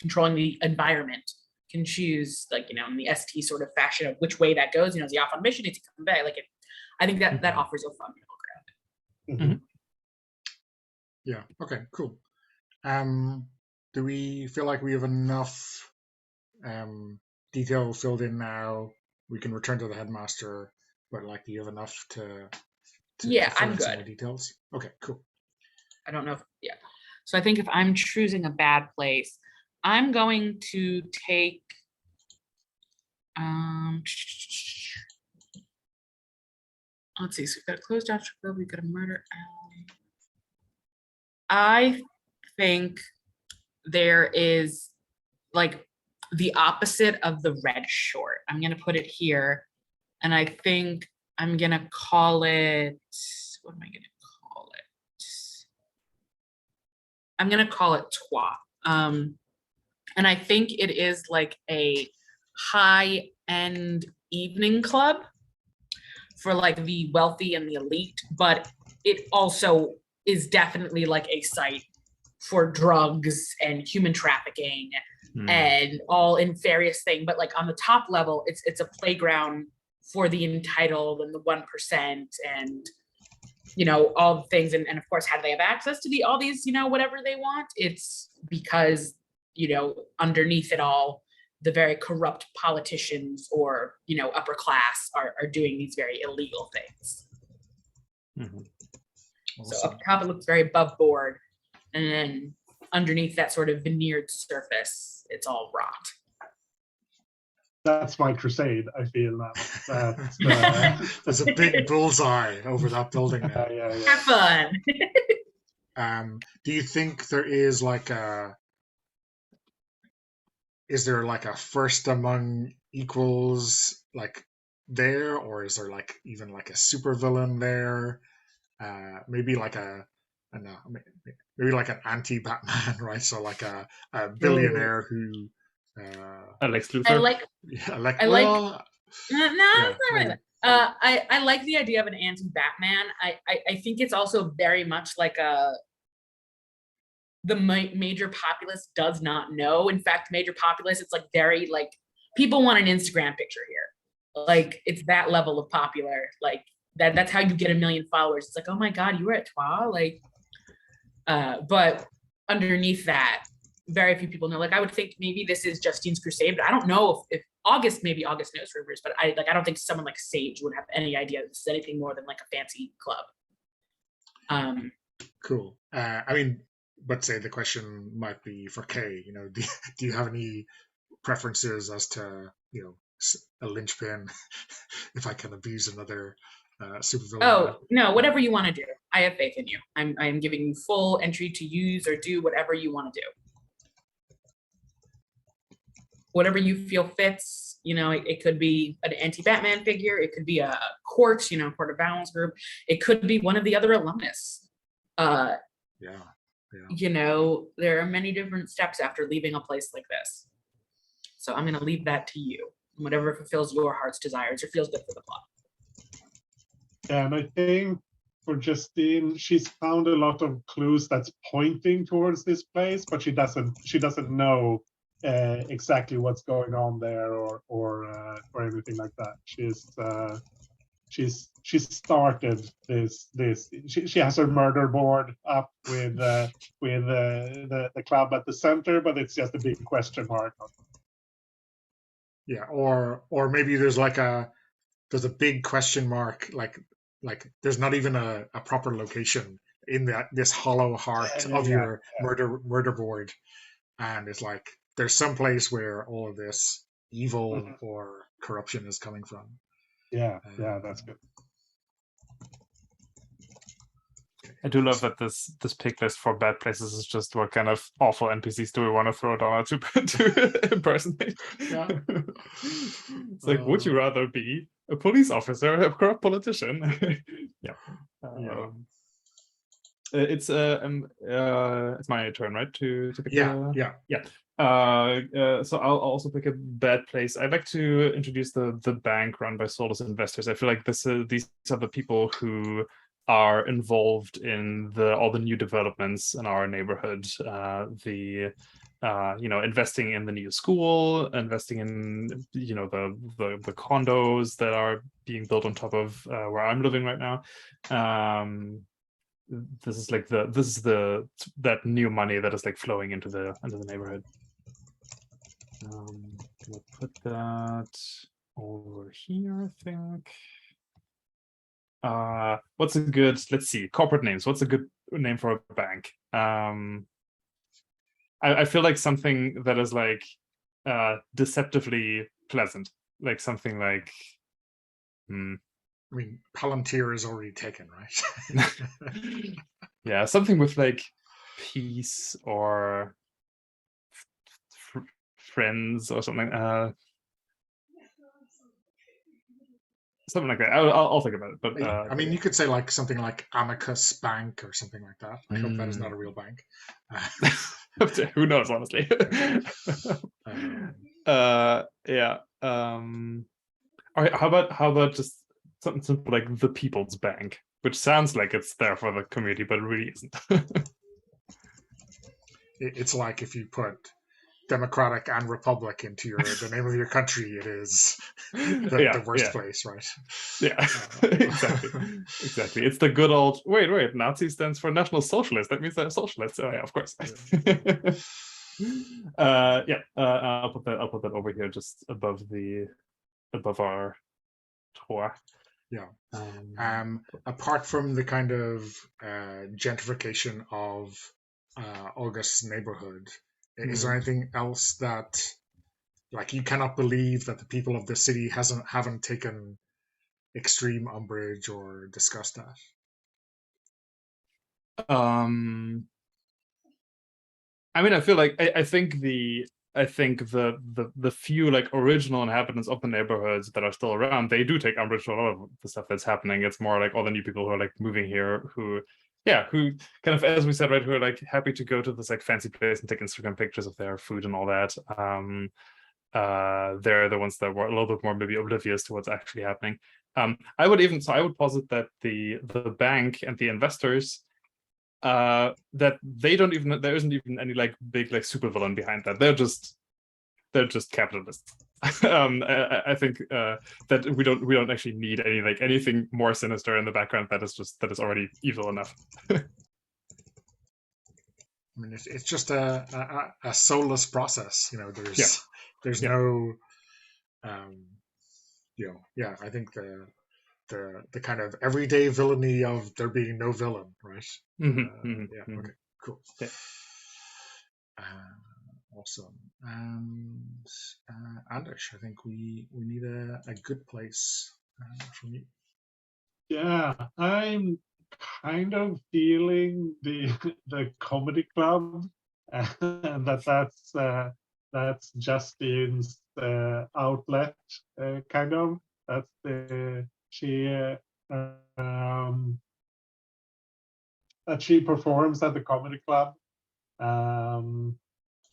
Speaker 4: controlling the environment can choose, like, you know, in the ST sort of fashion of which way that goes. You know, is he off on mission? Is he coming back? Like, I think that offers a fun middle ground.
Speaker 1: Yeah. Okay. Cool. Do we feel like we have enough detail filled in now? We can return to the headmaster, but like, do you have enough to
Speaker 4: Yeah,
Speaker 1: fill
Speaker 4: I'm
Speaker 1: in some more
Speaker 4: good.
Speaker 1: details? Okay. Cool.
Speaker 4: I don't know if, yeah. So I think if I'm choosing a bad place, I'm going to take, let's see, so we've got a closed off club, we've got a murder alley. I think there is like the opposite of the red short. I'm gonna put it here, and I think I'm gonna call it, what am I gonna call it? I'm gonna call it Trois. And I think it is like a high-end evening club for like the wealthy and the elite, but it also is definitely like a site for drugs and human trafficking and all in various things. But like on the top level, it's a playground for the entitled and the 1% and, you know, all the things. And of course, how do they have access to all these, you know, whatever they want? It's because, you know, underneath it all, the very corrupt politicians or, you know, upper class are doing these very illegal things. So up top, it looks very above board. And then underneath that sort of veneered surface, it's all rot.
Speaker 2: That's my crusade, I feel now. That's,
Speaker 1: There's a big bullseye over that building now.
Speaker 4: Have fun.
Speaker 1: Do you think there is like is there like a first among equals like there, or is there like even like a supervillain there? Maybe like I don't know, maybe like an anti-Batman, right? So like a billionaire who
Speaker 3: Lex Luthor.
Speaker 4: I like I like the idea of an anti-Batman. I think it's also very much like the major populace does not know. In fact, major populace, it's like very like people want an Instagram picture here. Like it's that level of popular. Like that's how you get 1 million followers. It's like, oh my God, you were at Trois? Like, but underneath that, very few people know. Like I would think maybe this is Justine's crusade, but I don't know if August knows rumors, but I don't think someone like Sage would have any idea this is anything more than like a fancy club.
Speaker 1: Cool. I mean, but say the question might be for Kay, you know, do you have any preferences as to, you know, a linchpin, if I can abuse another supervillain?
Speaker 4: Oh, no, whatever you want to do. I have faith in you. I'm giving you full entry to use or do whatever you want to do. Whatever you feel fits, you know, it could be an anti-Batman figure. It could be a court, you know, court of balance group. It could be one of the other alumnus. You know, there are many different steps after leaving a place like this. So I'm going to leave that to you. Whatever fulfills your heart's desires or feels good for the plot.
Speaker 2: And I think for Justine, she's found a lot of clues that's pointing towards this place, but she doesn't know exactly what's going on there or anything like that. She's started this. She has her murder board up with the club at the center, but it's just a big question mark.
Speaker 1: Yeah, or maybe there's a big question mark, like there's not even a proper location in this hollow heart of your murder board, and it's like there's some place where all of this evil or corruption is coming from.
Speaker 2: Yeah, that's good.
Speaker 3: I do love that this pick list for bad places is just what kind of awful NPCs do we want to throw down to impersonate.
Speaker 1: Yeah.
Speaker 3: It's like, would you rather be a police officer or a corrupt politician? Yeah. It's my turn, right? To pick
Speaker 1: Yeah,
Speaker 3: the...
Speaker 1: yeah.
Speaker 3: So I'll also pick a bad place. I'd like to introduce the bank run by soulless investors. I feel like these are the people who are involved in all the new developments in our neighborhood. Investing in the new school, investing in the condos that are being built on top of where I'm living right now. This is like that new money that is like flowing into the neighborhood. We'll put that over here, I think. What's a good, let's see, corporate names. What's a good name for a bank? I feel like something that is like deceptively pleasant, like something like
Speaker 1: I mean, Palantir is already taken, right?
Speaker 3: yeah, something with like peace or friends or something. Something like that. I'll think about it. But
Speaker 1: I mean, you could say like something like Amicus Bank or something like that. I hope that is not a real bank.
Speaker 3: Who knows, honestly. Yeah. All right. How about just something simple like the People's Bank, which sounds like it's there for the community, but it really isn't.
Speaker 1: It's like if you put Democratic and Republic into the name of your country, it is the worst place, right?
Speaker 3: Yeah, exactly. It's the good old wait. Nazi stands for National Socialist. That means they're socialists. Oh yeah, of course. I'll put that over here, just above our tour.
Speaker 1: Yeah. Apart from the kind of gentrification of August's neighborhood, is there anything else that, like, you cannot believe that the people of the city haven't taken extreme umbrage or discussed that?
Speaker 3: I mean, I feel like I think the few like original inhabitants of the neighborhoods that are still around, they do take umbrage to a lot of the stuff that's happening. It's more like all the new people who are like moving here who kind of, as we said, right, who are like happy to go to this like fancy place and take Instagram pictures of their food and all that. They're the ones that were a little bit more maybe oblivious to what's actually happening. I would posit that the bank and the investors, that there isn't even any like big like supervillain behind that. They're just capitalists. I think that we don't actually need anything more sinister in the background that is already evil enough.
Speaker 1: I mean, it's just a soulless process. There's no, I think the kind of everyday villainy of there being no villain, right? Okay, cool.
Speaker 3: Yeah.
Speaker 1: Awesome. And Anders, I think we need a good place from you.
Speaker 2: Yeah, I'm kind of feeling the comedy club, and that's Justine's outlet, kind of. That's that she performs at the comedy club,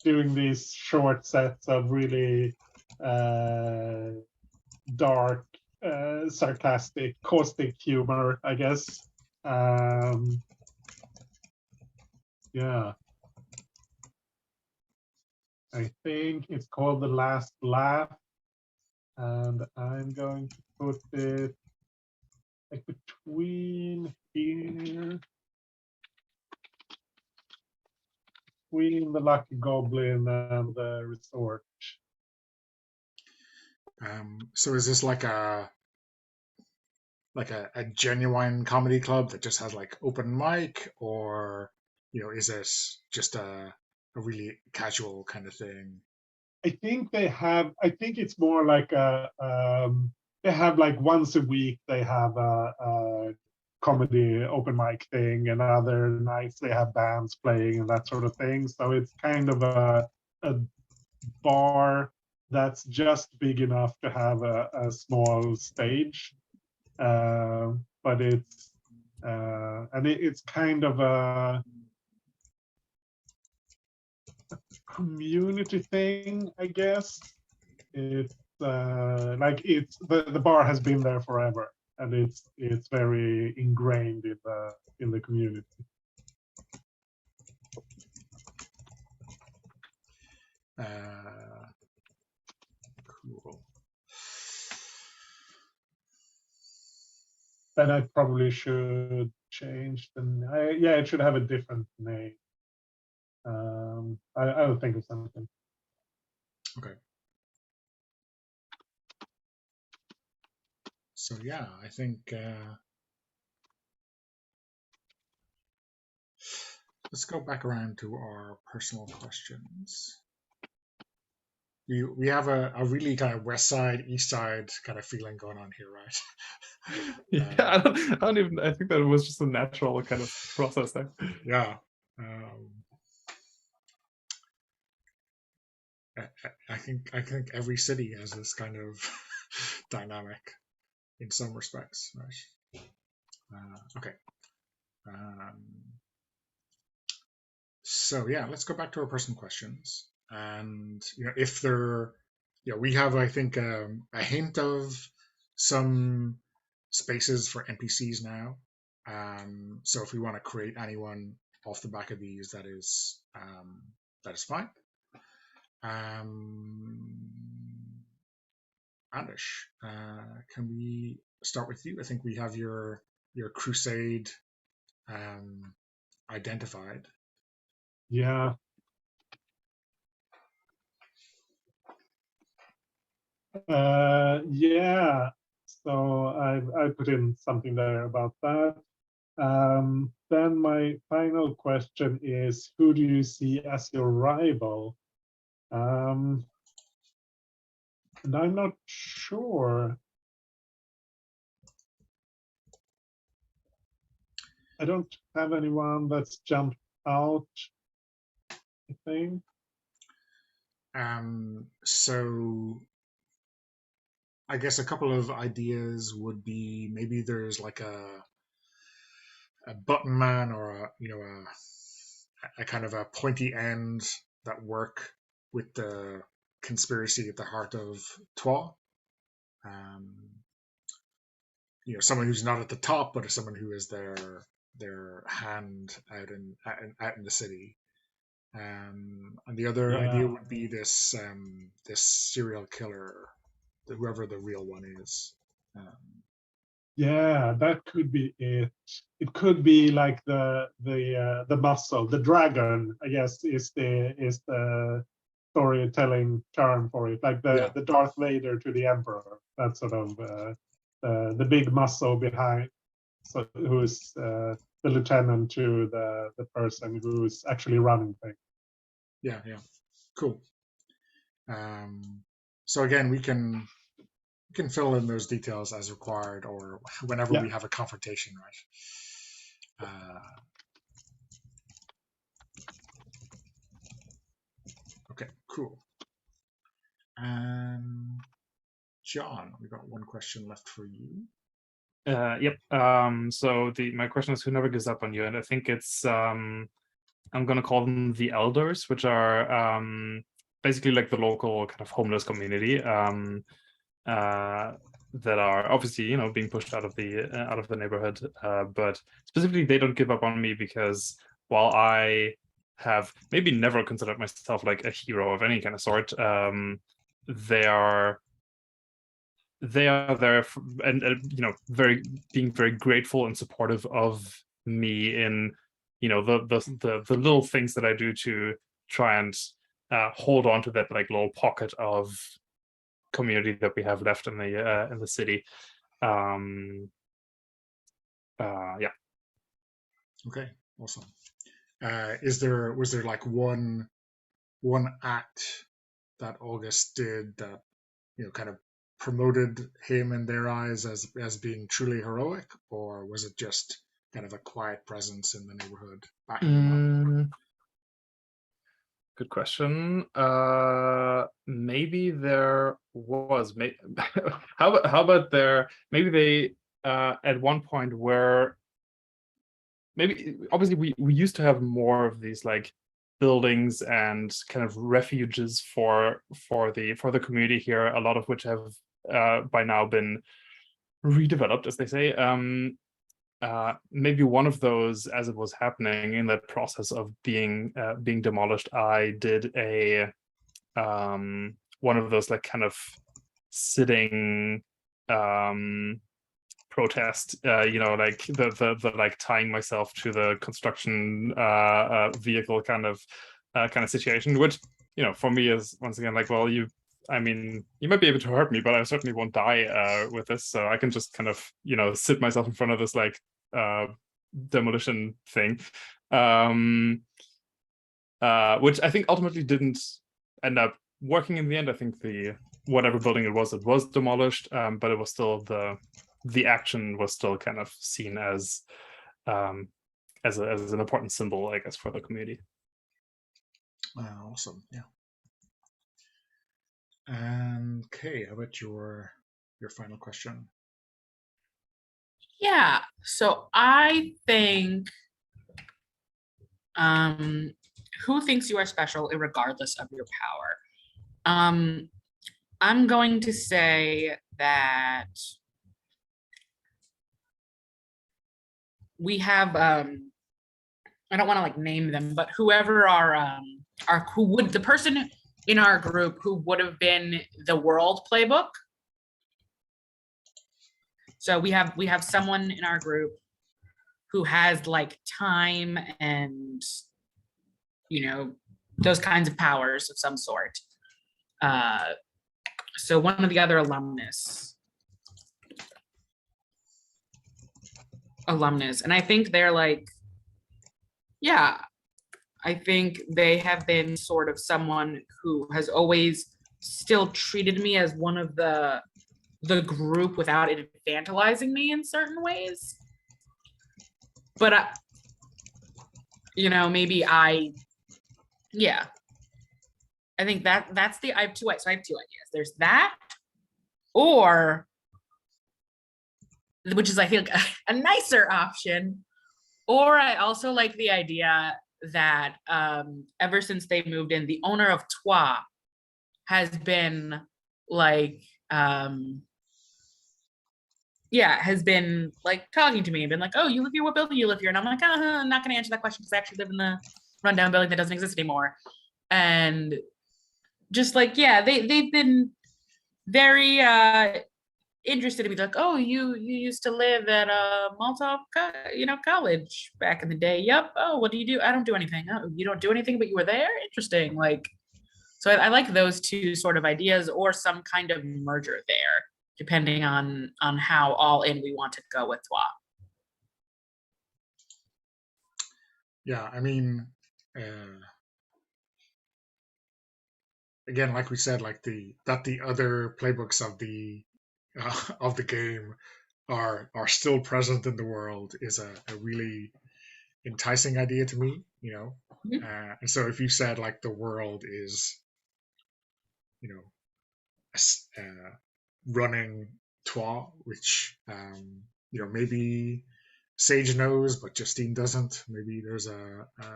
Speaker 2: doing these short sets of really dark, sarcastic, caustic humor, I guess. Yeah. I think it's called The Last Laugh, and I'm going to put it like between here, between the Lucky Goblin and the resort.
Speaker 1: So is this like a genuine comedy club that just has like open mic, or is this just a really casual kind of thing?
Speaker 2: I think it's more like they have like once a week they have a comedy open mic thing, and other nights they have bands playing and that sort of thing. So it's kind of a bar that's just big enough to have a small stage, but it's and it's kind of a community thing, I guess. It's like the bar has been there forever, and it's very ingrained in the community.
Speaker 1: Cool.
Speaker 2: Then I probably should change the yeah, it should have a different name. I'll think of something.
Speaker 1: Okay. So yeah, I think let's go back around to our personal questions. We have a really kind of west side, east side kind of feeling going on here, right?
Speaker 3: Yeah, I don't even. I think that was just a natural kind of process there.
Speaker 1: Yeah. I think every city has this kind of dynamic in some respects, right? Okay. So yeah, let's go back to our personal questions, and if there, we have, I think, a hint of some spaces for NPCs now. So if we want to create anyone off the back of these, that is fine. Anders, can we start with you? I think we have your crusade identified.
Speaker 2: Yeah. Yeah. So I put in something there about that. Then my final question is, who do you see as your rival? And I'm not sure. I don't have anyone that's jumped out, I think.
Speaker 1: So I guess a couple of ideas would be, maybe there's like a button man, or a kind of a pointy end that work with the conspiracy at the heart of Twa. Someone who's not at the top, but someone who is their hand out in the city. And the other idea would be this serial killer, whoever the real one is.
Speaker 2: Yeah, that could be it. It could be like the muscle, the dragon, I guess, is the storytelling term for it, like the Darth Vader to the Emperor. That sort of the big muscle behind, so who's the lieutenant to the person who's actually running things.
Speaker 1: Yeah, cool. So again, we can fill in those details as required, or whenever we have a confrontation, right? Okay, cool. John, we got one question left for you.
Speaker 3: Yep. So my question is, who never gives up on you? And I think it's I'm gonna call them the elders, which are basically like the local kind of homeless community that are obviously being pushed out of the neighborhood, but specifically they don't give up on me, because while I have maybe never considered myself like a hero of any kind of sort, they are there and being very grateful and supportive of me in the little things that I do to try and hold on to that like little pocket of community that we have left in the city. Yeah.
Speaker 1: Okay, awesome. Was there like one act that August did that kind of promoted him in their eyes as being truly heroic, or was it just kind of a quiet presence in the neighborhood backing him up?
Speaker 3: Good question. Maybe there was. How about there? Maybe they at one point were maybe obviously we used to have more of these like buildings and kind of refuges for the community here, a lot of which have by now been redeveloped, as they say. Maybe one of those, as it was happening in that process of being demolished, I did a one of those like kind of sitting protest, like the like tying myself to the construction vehicle kind of situation, which for me is once again like, well, you might be able to hurt me, but I certainly won't die with this, so I can just kind of sit myself in front of this like demolition thing, which I think ultimately didn't end up working in the end. I think the whatever building it was demolished, but it was still the action was still kind of seen as an important symbol, I guess, for the community.
Speaker 1: Awesome, yeah. And okay, how about your final question?
Speaker 4: Yeah, so I think, who thinks you are special regardless of your power? I'm going to say that we have, I don't want to like name them, but whoever the person in our group who would have been the world playbook. So we have someone in our group who has like time and those kinds of powers of some sort. So one of the other alumnus, and I think they're like, yeah, I think they have been sort of someone who has always still treated me as one of the group without infantilizing me in certain ways. But maybe I think that's I have two ideas. There's that, or which is I think a nicer option, or I also like the idea that ever since they moved in, the owner of Trois has been like has been like talking to me and been like, oh, you live here, what building you live here? And I'm like, I'm not gonna answer that question because I actually live in the rundown building that doesn't exist anymore. And just like, they've been very interested to be like, oh, you used to live at Molotov College back in the day. Yep. Oh, what do you do? I don't do anything. Oh, you don't do anything, but you were there? Interesting. Like, so I like those two sort of ideas, or some kind of merger there, depending on how all in we want to go with Trois.
Speaker 1: Yeah, I mean, again, like we said, like the other playbooks of the game are still present in the world is a really enticing idea to me,
Speaker 4: Mhm.
Speaker 1: And so if you said like the world is, running Trois, which maybe Sage knows, but Justine doesn't. Maybe there's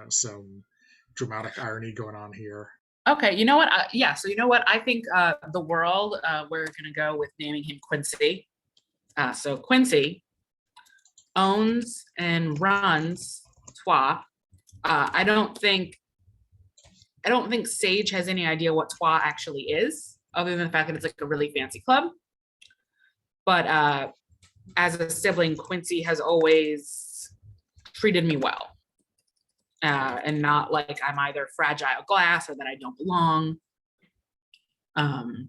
Speaker 1: some dramatic irony going on here.
Speaker 4: Okay, you know what? So you know what? I think the world, we're gonna go with naming him Quincy. So Quincy owns and runs Trois. I don't think Sage has any idea what Trois actually is, other than the fact that it's like a really fancy club. But as a sibling, Quincy has always treated me well. And not like I'm either fragile glass or that I don't belong. And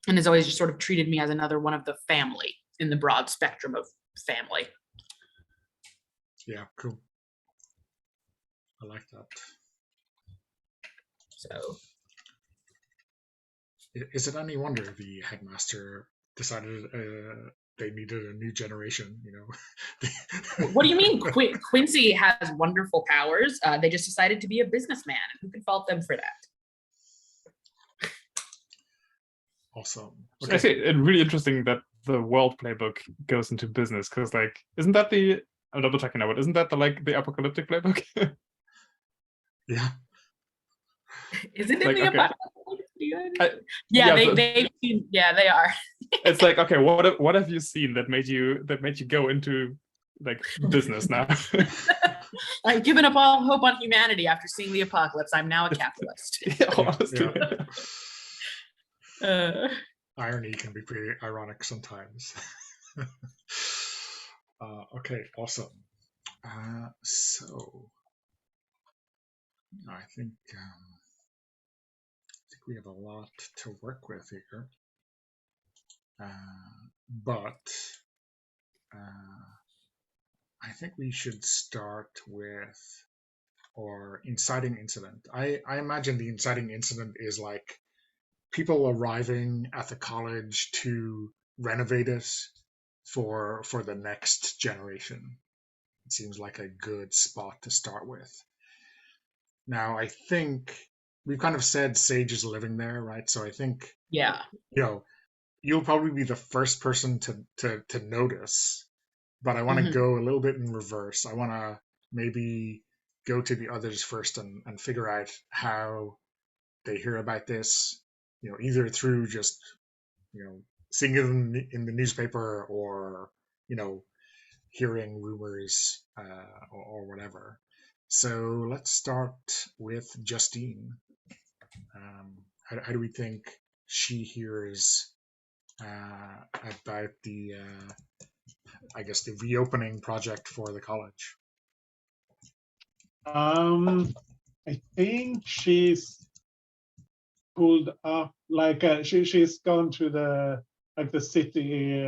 Speaker 4: has always just sort of treated me as another one of the family in the broad spectrum of family.
Speaker 1: Yeah, cool. I like that.
Speaker 4: So,
Speaker 1: is it any wonder the headmaster decided they needed a new generation?
Speaker 4: What do you mean? Quincy has wonderful powers. They just decided to be a businessman, and who can fault them for that?
Speaker 1: Awesome.
Speaker 3: Okay. I say it's really interesting that the world playbook goes into business, because like, isn't that the I'm double checking now, but isn't that the apocalyptic playbook?
Speaker 1: Yeah.
Speaker 4: Isn't it
Speaker 3: Like,
Speaker 4: the
Speaker 3: okay.
Speaker 4: apocalypse?
Speaker 3: Yeah,
Speaker 4: They are.
Speaker 3: It's like, okay, what have you seen that made you go into like business now?
Speaker 4: I've given up all hope on humanity after seeing the apocalypse. I'm now a capitalist.
Speaker 3: Yeah, honestly.
Speaker 1: Irony can be pretty ironic sometimes. Okay, awesome. So I think we have a lot to work with here, but I think we should start with our inciting incident. I imagine the inciting incident is like people arriving at the college to renovate it for the next generation. It seems like a good spot to start with. Now, I think we've kind of said Sage is living there, right? So I think,
Speaker 4: Yeah.
Speaker 1: You'll probably be the first person to notice, but I want to go a little bit in reverse. I want to maybe go to the others first and figure out how they hear about this, either through just, seeing it in the newspaper or, hearing rumors or whatever. So let's start with Justine. How do we think she hears about the, I guess, the reopening project for the college?
Speaker 2: I think she's pulled up, like she's gone to the city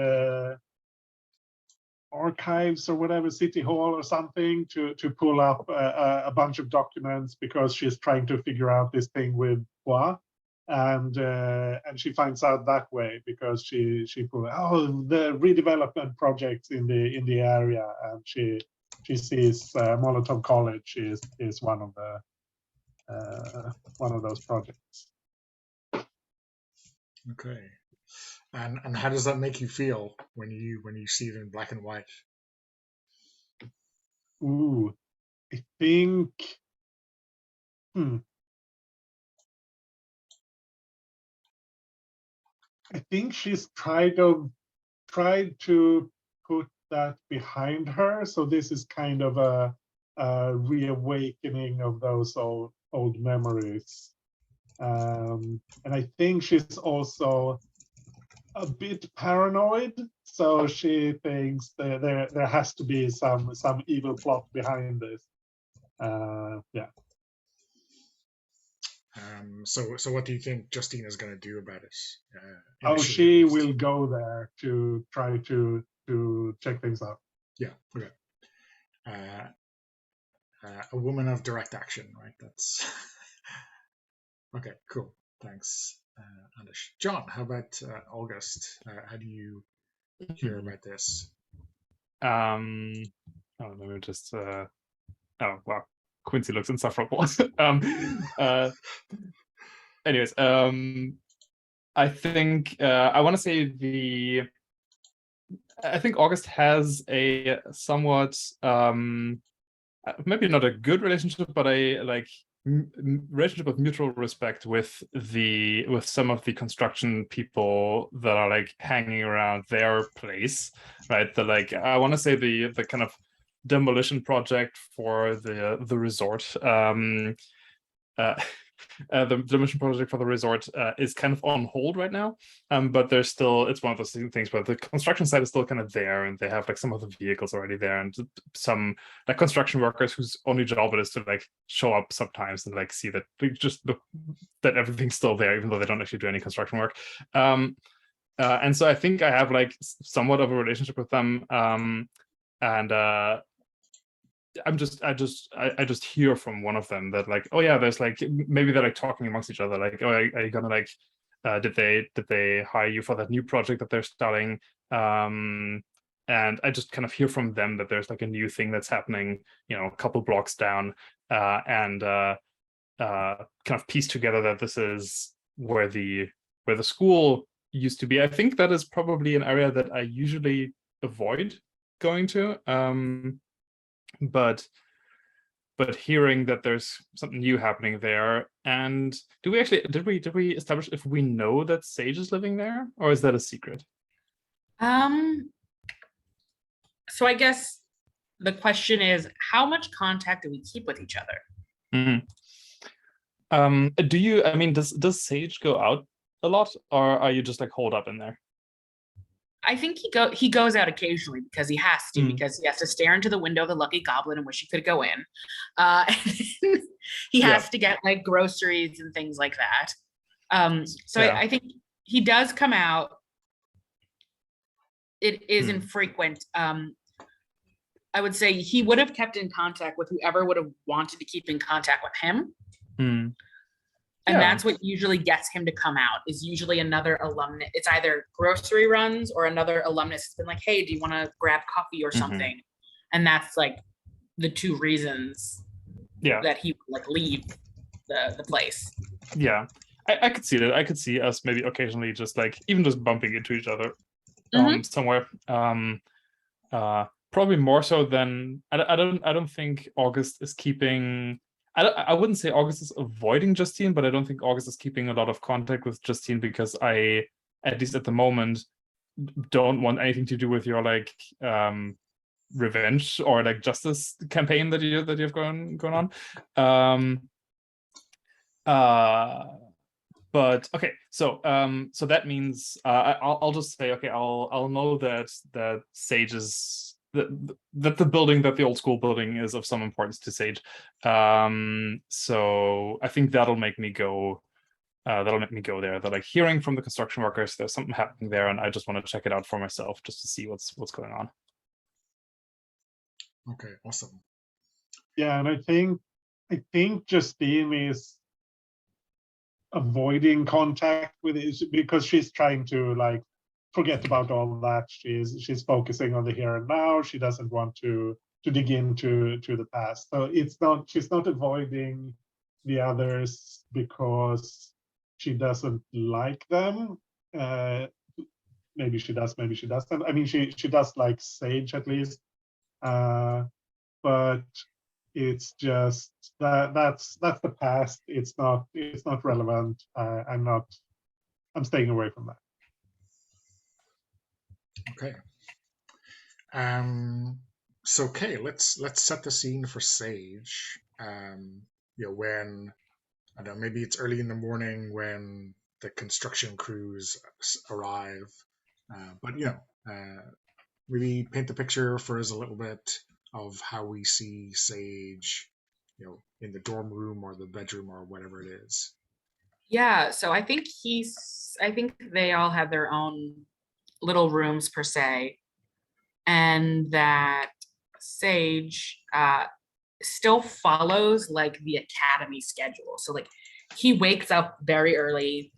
Speaker 2: archives or whatever, city hall or something, to pull up a bunch of documents, because she's trying to figure out this thing with Bois. And she finds out that way because she pulled the redevelopment projects in the area, and she sees Molotov College is one of those projects.
Speaker 1: Okay. And how does that make you feel when you see it in black and white?
Speaker 2: Ooh, I think. I think she's tried to put that behind her. So this is kind of a reawakening of those old memories. And I think she's also a bit paranoid. So she thinks that there has to be some evil plot behind this. Yeah.
Speaker 1: So what do you think Justine is going to do about it?
Speaker 2: She will go there to try to check things out.
Speaker 1: Yeah. Okay. A woman of direct action, right? That's okay. Cool. Thanks, Anders. John, how about August? How do you hear about this?
Speaker 3: Let me just. Oh wow, Quincy looks insufferable. Anyways, I think I want to say I think August has a somewhat maybe not a good relationship, but a relationship of mutual respect with some of the construction people that are like hanging around their place, right? I want to say the kind of demolition project for the resort. The demolition project for the resort is kind of on hold right now, but there's still, it's one of those things where the construction site is still kind of there, and they have like some of the vehicles already there, and some like construction workers whose only job it is to like show up sometimes and like see that that everything's still there, even though they don't actually do any construction work. And so I think I have like somewhat of a relationship with them, and I just hear from one of them that like, oh yeah, there's like, maybe they're like talking amongst each other, like, oh, are you gonna like, did they hire you for that new project that they're starting? And I just kind of hear from them that there's like a new thing that's happening, a couple blocks down, and kind of piece together that this is where the school used to be. I think that is probably an area that I usually avoid going to. but hearing that there's something new happening there. And did we establish if we know that Sage is living there, or is that a secret?
Speaker 4: So I guess the question is, how much contact do we keep with each other?
Speaker 3: Does Sage go out a lot, or are you just like holed up in there?
Speaker 4: I think he goes out occasionally because he has to, because he has to stare into the window of the Lucky Goblin and wish he could go in. He has to get like groceries and things like that. I think he does come out. It is infrequent. I would say he would have kept in contact with whoever would have wanted to keep in contact with him. And that's what usually gets him to come out, is usually another alumnus. It's either grocery runs or another alumnus has been like, hey, do you want to grab coffee or something? And that's like the two reasons that he would like leave the place.
Speaker 3: Yeah, I could see that. I could see us maybe occasionally just like even just bumping into each other somewhere. Probably more so than I don't think August is keeping. I wouldn't say August is avoiding Justine, but I don't think August is keeping a lot of contact with Justine because I, at least at the moment, don't want anything to do with your like revenge or like justice campaign that you have going on. But okay, so that means I'll just say, okay, I'll know that Sage is that the building, that the old school building, is of some importance to Sage. So I think that'll make me go there. That like hearing from the construction workers there's something happening there, and I just want to check it out for myself just to see what's going on.
Speaker 1: Okay, awesome.
Speaker 2: Yeah, and I think Justine is avoiding contact with it because she's trying to like forget about all that. She's focusing on the here and now. She doesn't want to dig into the past. So she's not avoiding the others because she doesn't like them. Maybe she does, maybe she doesn't. I mean, she does like Sage at least, but it's just that's the past. It's not relevant. I'm staying away from that.
Speaker 1: Okay. So okay, let's set the scene for Sage. When I don't know, maybe it's early in the morning when the construction crews arrive, but maybe paint the picture for us a little bit of how we see Sage, in the dorm room or the bedroom or whatever it is.
Speaker 4: Yeah, so I think they all have their own little rooms per se, and that Sage still follows like the academy schedule. So like he wakes up very early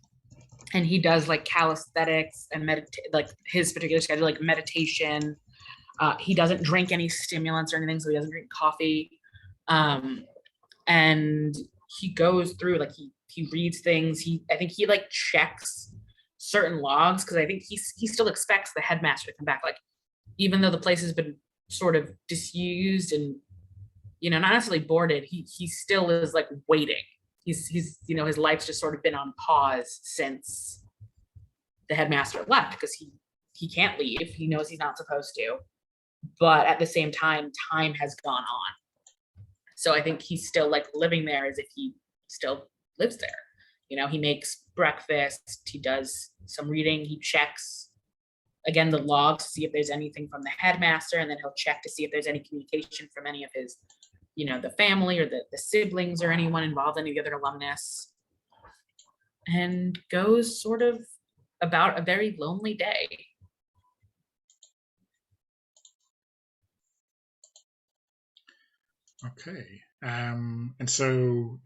Speaker 4: and he does like calisthenics and like his particular schedule, like meditation. He doesn't drink any stimulants or anything, so he doesn't drink coffee. And he goes through like he reads things. I think he like checks certain logs because I think he still expects the headmaster to come back. Like even though the place has been sort of disused and not necessarily boarded, he still is like waiting. He's his life's just sort of been on pause since the headmaster left because he can't leave. He knows he's not supposed to, but at the same time has gone on. So I think he's still like living there as if he still lives there. He makes breakfast, he does some reading, he checks again the logs to see if there's anything from the headmaster, and then he'll check to see if there's any communication from any of his the family or the siblings or anyone involved, any of the other alumnus, and goes sort of about a very lonely day.
Speaker 1: Okay. And so,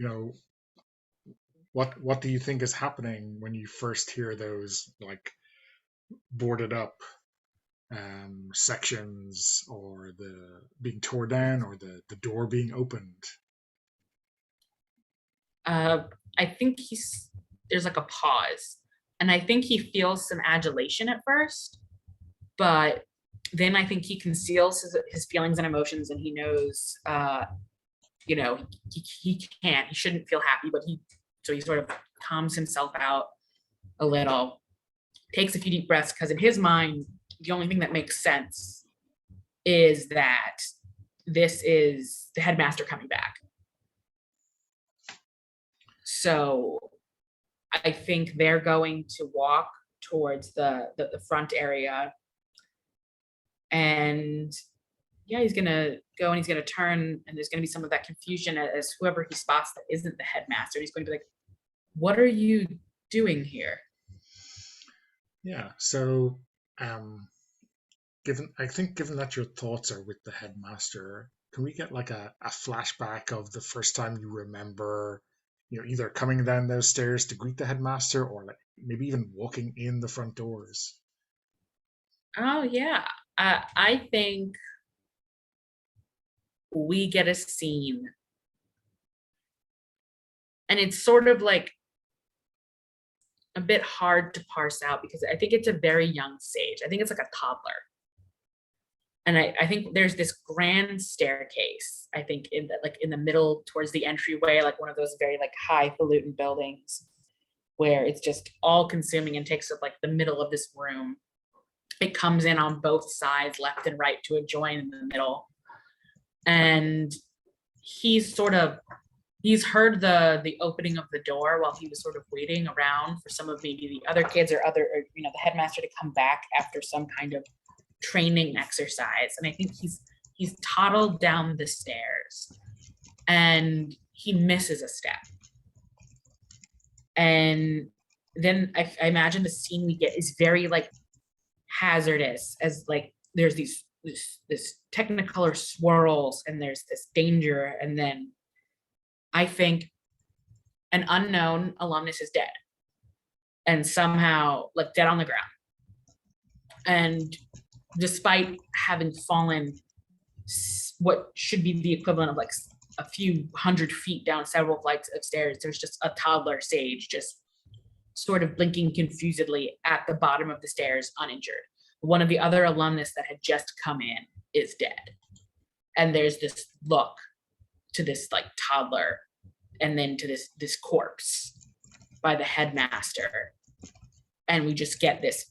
Speaker 1: what do you think is happening when you first hear those like boarded up sections, or the being torn down, or the door being opened?
Speaker 4: I think there's like a pause, and I think he feels some adulation at first, but then I think he conceals his feelings and emotions, and he knows, you know, he shouldn't feel happy, but so he sort of calms himself out a little, takes a few deep breaths, because in his mind, the only thing that makes sense is that this is the headmaster coming back. So I think they're going to walk towards the front area, and yeah, he's gonna go and he's gonna turn, and there's gonna be some of that confusion as whoever he spots that isn't the headmaster. He's going to be like, "What are you doing here?"
Speaker 1: Yeah. So, given that your thoughts are with the headmaster, can we get like a flashback of the first time you remember, either coming down those stairs to greet the headmaster, or like maybe even walking in the front doors?
Speaker 4: Oh yeah, I think we get a scene, and it's sort of like a bit hard to parse out because I think it's a very young Sage. I think it's like a toddler. And I think there's this grand staircase, I think in the middle towards the entryway, like one of those very like highfalutin buildings where it's just all consuming and takes up like the middle of this room. It comes in on both sides, left and right, to a join in the middle. And he's heard the opening of the door while he was sort of waiting around for some of maybe the other kids or the headmaster to come back after some kind of training exercise. And I think he's toddled down the stairs and he misses a step. And then I imagine the scene we get is very like hazardous, as like there's this technicolor swirls and there's this danger, and then I think an unknown alumnus is dead, and somehow like dead on the ground. And despite having fallen what should be the equivalent of like a few hundred feet down several flights of stairs, there's just a toddler Sage just sort of blinking confusedly at the bottom of the stairs, uninjured. One of the other alumnus that had just come in is dead. And there's this look to this like toddler, and then to this corpse by the headmaster. And we just get this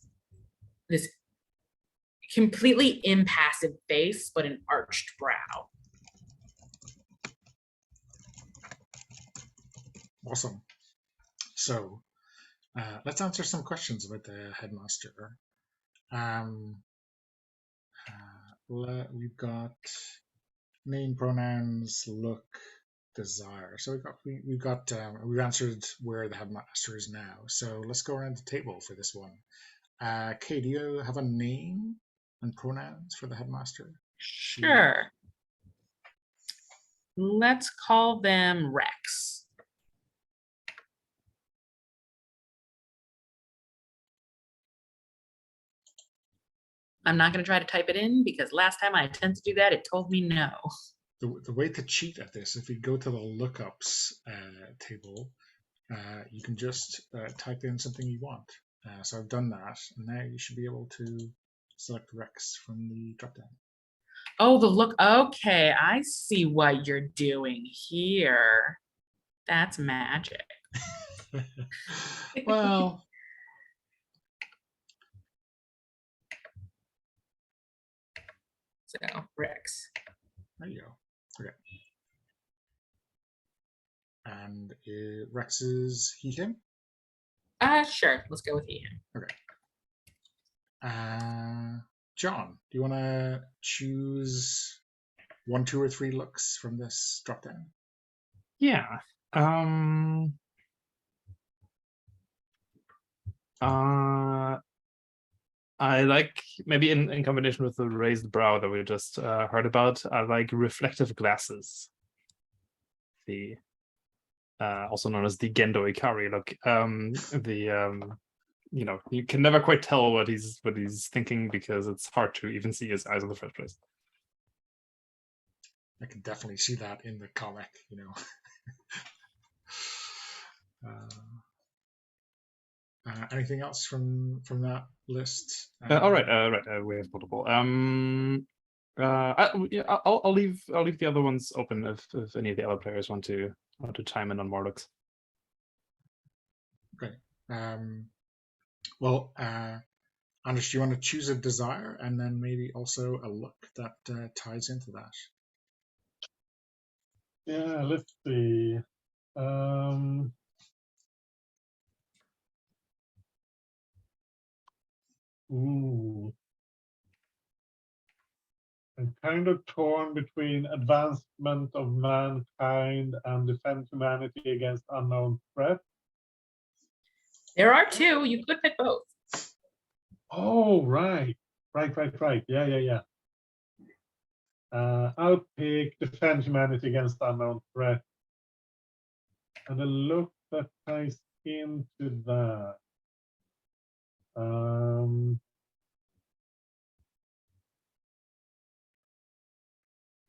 Speaker 4: completely impassive face, but an arched brow.
Speaker 1: Awesome. So let's answer some questions about the headmaster. We've got name, pronouns, look, desire. So we've answered where the headmaster is now. So let's go around the table for this one. Kay, do you have a name and pronouns for the headmaster?
Speaker 4: Sure. Let's call them Rex. I'm not going to try to type it in because last time I attempted to do that, it told me no.
Speaker 1: The way to cheat at this, if you go to the lookups table, you can just type in something you want. So I've done that, and now you should be able to select Rex from the dropdown.
Speaker 4: Oh, the look. Okay, I see what you're doing here. That's magic.
Speaker 1: Well,
Speaker 4: so Rex.
Speaker 1: there you go. Okay. And Rex is he, him?
Speaker 4: Sure. Let's go with he, him.
Speaker 1: Okay. John, do you want to choose 1, 2, or 3 looks from this dropdown?
Speaker 3: Yeah. I like, maybe in combination with the raised brow that we just heard about, I like reflective glasses. The also known as the Gendo Ikari look. You can never quite tell what he's thinking because it's hard to even see his eyes in the first place.
Speaker 1: I can definitely see that in the comic, Anything else from that list?
Speaker 3: All right, right. We have multiple. I'll leave the other ones open if any of the other players want to chime in on more looks.
Speaker 1: Okay. Well, Anders, do you want to choose a desire and then maybe also a look that ties into that?
Speaker 2: Yeah, let's see. Ooh. I'm kind of torn between advancement of mankind and defend humanity against unknown threats.
Speaker 4: There are two. You could pick both.
Speaker 2: Oh, right. Yeah. I'll pick defend humanity against unknown threat. And a look that ties into that.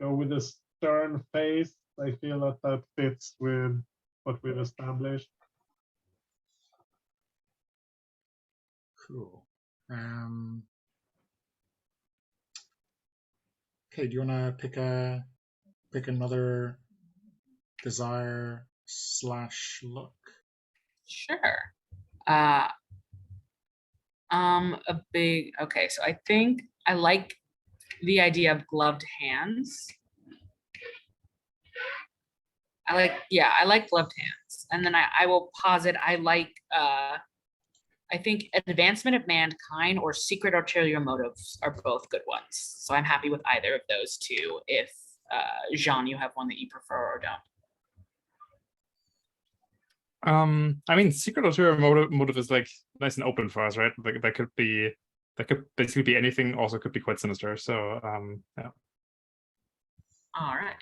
Speaker 2: Go with a stern face. I feel that fits with what we've established.
Speaker 1: Cool. Okay, do you want to pick another desire / look?
Speaker 4: Sure. Okay, so I think I like the idea of gloved hands. I like gloved hands. And then I will posit, I think advancement of mankind or secret ulterior motives are both good ones. So I'm happy with either of those two. If Jean, you have one that you prefer or don't.
Speaker 3: I mean, secret ulterior motive is like nice and open for us, right? Like that could basically be anything. Also, could be quite sinister. So, yeah.
Speaker 4: All right.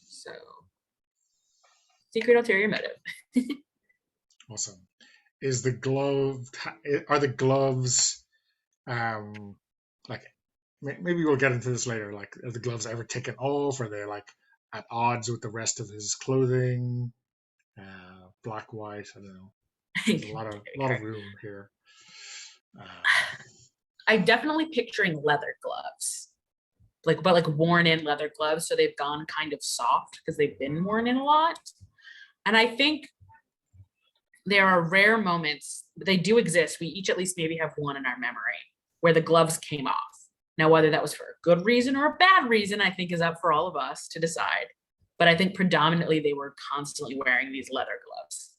Speaker 4: So, secret ulterior motive.
Speaker 1: Awesome. Are the gloves like, maybe we'll get into this later, like, are the gloves ever taken off? Are they like at odds with the rest of his clothing? Black, white, I don't know. There's a lot of room here.
Speaker 4: I'm definitely picturing leather gloves, but worn in leather gloves, so they've gone kind of soft because they've been worn in a lot. And I think there are rare moments, they do exist. We each at least maybe have one in our memory where the gloves came off. Now, whether that was for a good reason or a bad reason, I think is up for all of us to decide. But I think predominantly they were constantly wearing these leather gloves.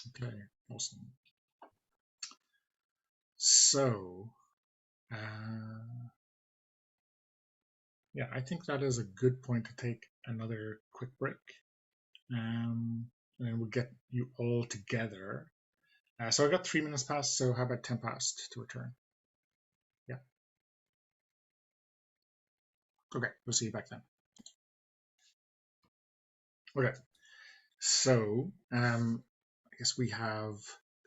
Speaker 1: Okay, awesome. So, yeah, I think that is a good point to take another quick break. And then we'll get you all together. So I got 3 minutes past, so how about 10 past to return? Yeah. Okay, we'll see you back then. Okay, so I guess we have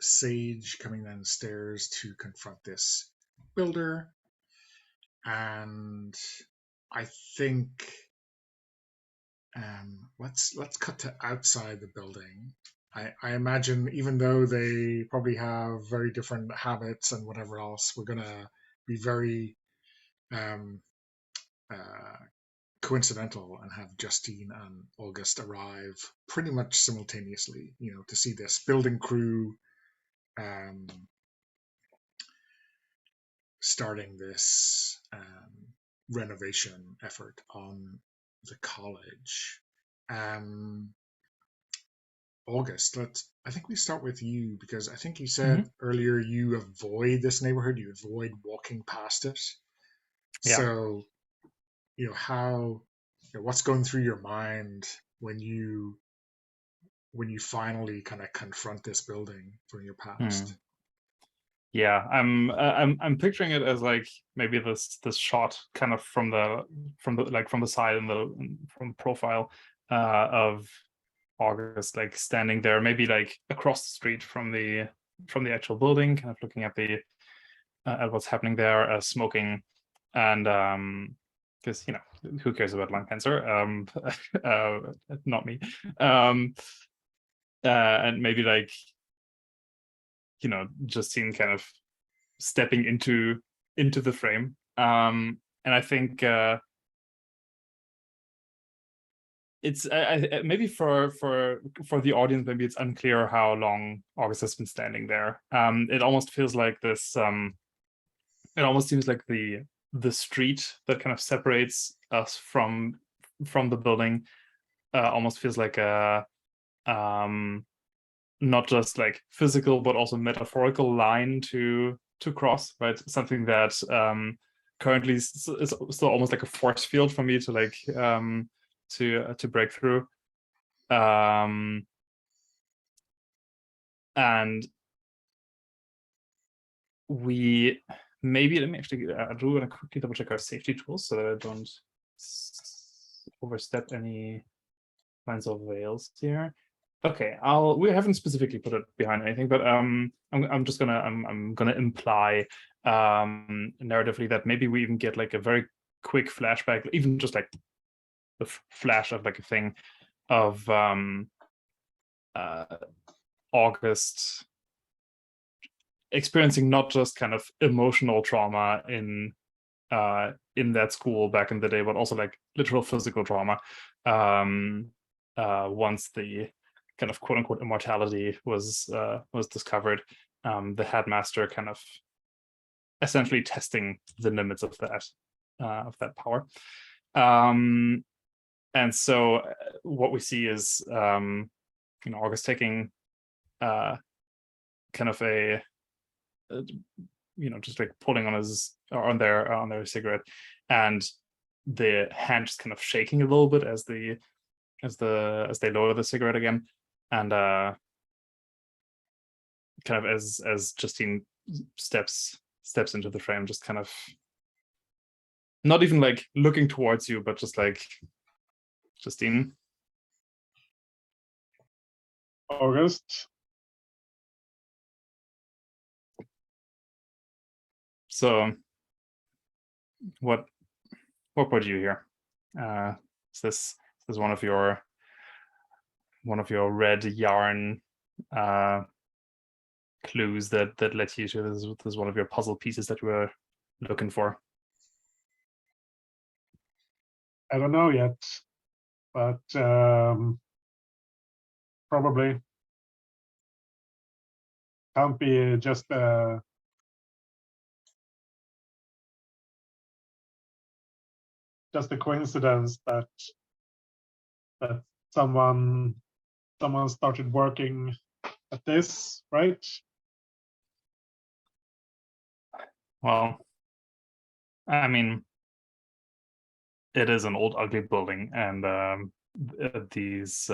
Speaker 1: Sage coming down the stairs to confront this builder. And I think let's cut to outside the building. I imagine, even though they probably have very different habits and whatever else, we're gonna be very coincidental and have Justine and August arrive pretty much simultaneously, to see this building crew starting this renovation effort on the college. August, I think we start with you, because I think you said earlier you avoid this neighborhood, you avoid walking past it.
Speaker 3: Yeah.
Speaker 1: So, what's going through your mind when you finally kind of confront this building from your past?
Speaker 3: Yeah, I'm picturing it as like maybe this shot kind of from the side and from profile of August, like standing there, maybe like across the street from the actual building, kind of looking at at what's happening there, smoking, and because who cares about lung cancer? Not me. and maybe like, you know, Justine kind of stepping into the frame. And I think it's maybe for the audience, maybe it's unclear how long August has been standing there. It almost feels like this. It almost seems like the street that kind of separates us from the building almost feels like a not just like physical but also metaphorical line to cross, right? Something that currently is still almost like a force field for me to like to break through. And we maybe, let me actually I do want to quickly double check our safety tools so that I don't overstep any kinds of veils here. Okay, we haven't specifically put it behind anything, but I'm just gonna I'm gonna imply narratively that maybe we even get like a very quick flashback, even just like the flash of like a thing of August experiencing not just kind of emotional trauma in that school back in the day, but also like literal physical trauma once the kind of quote unquote immortality was discovered. The headmaster kind of essentially testing the limits of that power. And so what we see is you know, August taking kind of a you know, just like pulling on their cigarette, and the hand just kind of shaking a little bit as they lower the cigarette again, and kind of as Justine steps into the frame, just kind of not even like looking towards you, but just like, Justine.
Speaker 2: August.
Speaker 3: So what brought you here? Is this one of your red yarn clues that led you to this is one of your puzzle pieces that you were looking for?
Speaker 2: I don't know yet, but probably can't be just a coincidence that someone started working at this, right?
Speaker 3: Well, I mean, it is an old ugly building, and these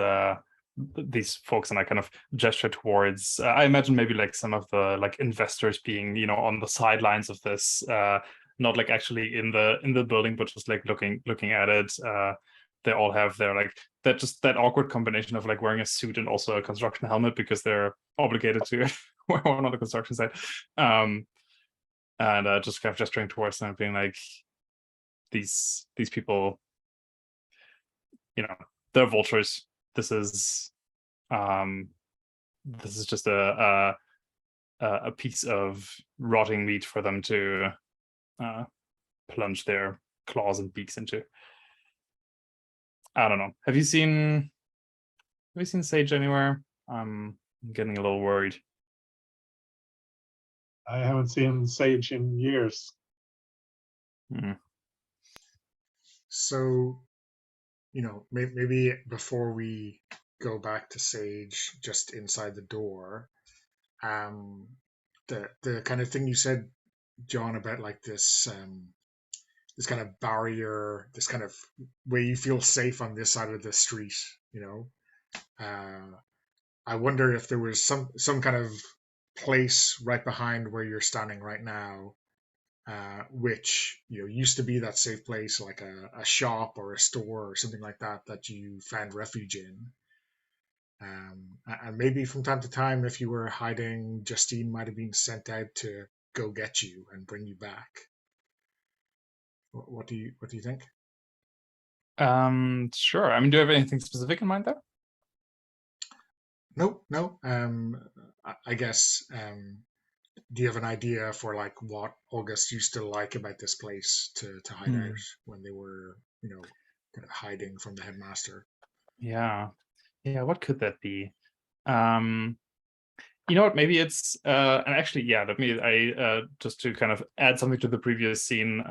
Speaker 3: folks, and I kind of gesture towards I imagine maybe like some of the like investors being, you know, on the sidelines of this, not like actually in the building, but just like looking at it. They all have their like that awkward combination of like wearing a suit and also a construction helmet because they're obligated to wear one on the construction site, and just kind of gesturing towards them, being like, these people, you know, they're vultures. This is just a piece of rotting meat for them to plunge their claws and beaks into. I don't know. Have you seen Sage anywhere? I'm getting a little worried.
Speaker 2: I haven't seen Sage in years.
Speaker 1: So, you know, maybe before we go back to Sage, just inside the door, the kind of thing you said, John, about like this this kind of barrier, this kind of way you feel safe on this side of the street, you know. I wonder if there was some kind of place right behind where you're standing right now, which, you know, used to be that safe place, like a shop or a store or something like that, that you found refuge in. And maybe from time to time, if you were hiding, Justine might have been sent out to go get you and bring you back. What do you think?
Speaker 3: Sure. I mean, do you have anything specific in mind there?
Speaker 1: No. I guess. Do you have an idea for like what August used to like about this place to hide out when they were, kind of hiding from the headmaster?
Speaker 3: Yeah. What could that be? You know what? Maybe it's and actually, yeah. Let me. Just to kind of add something to the previous scene.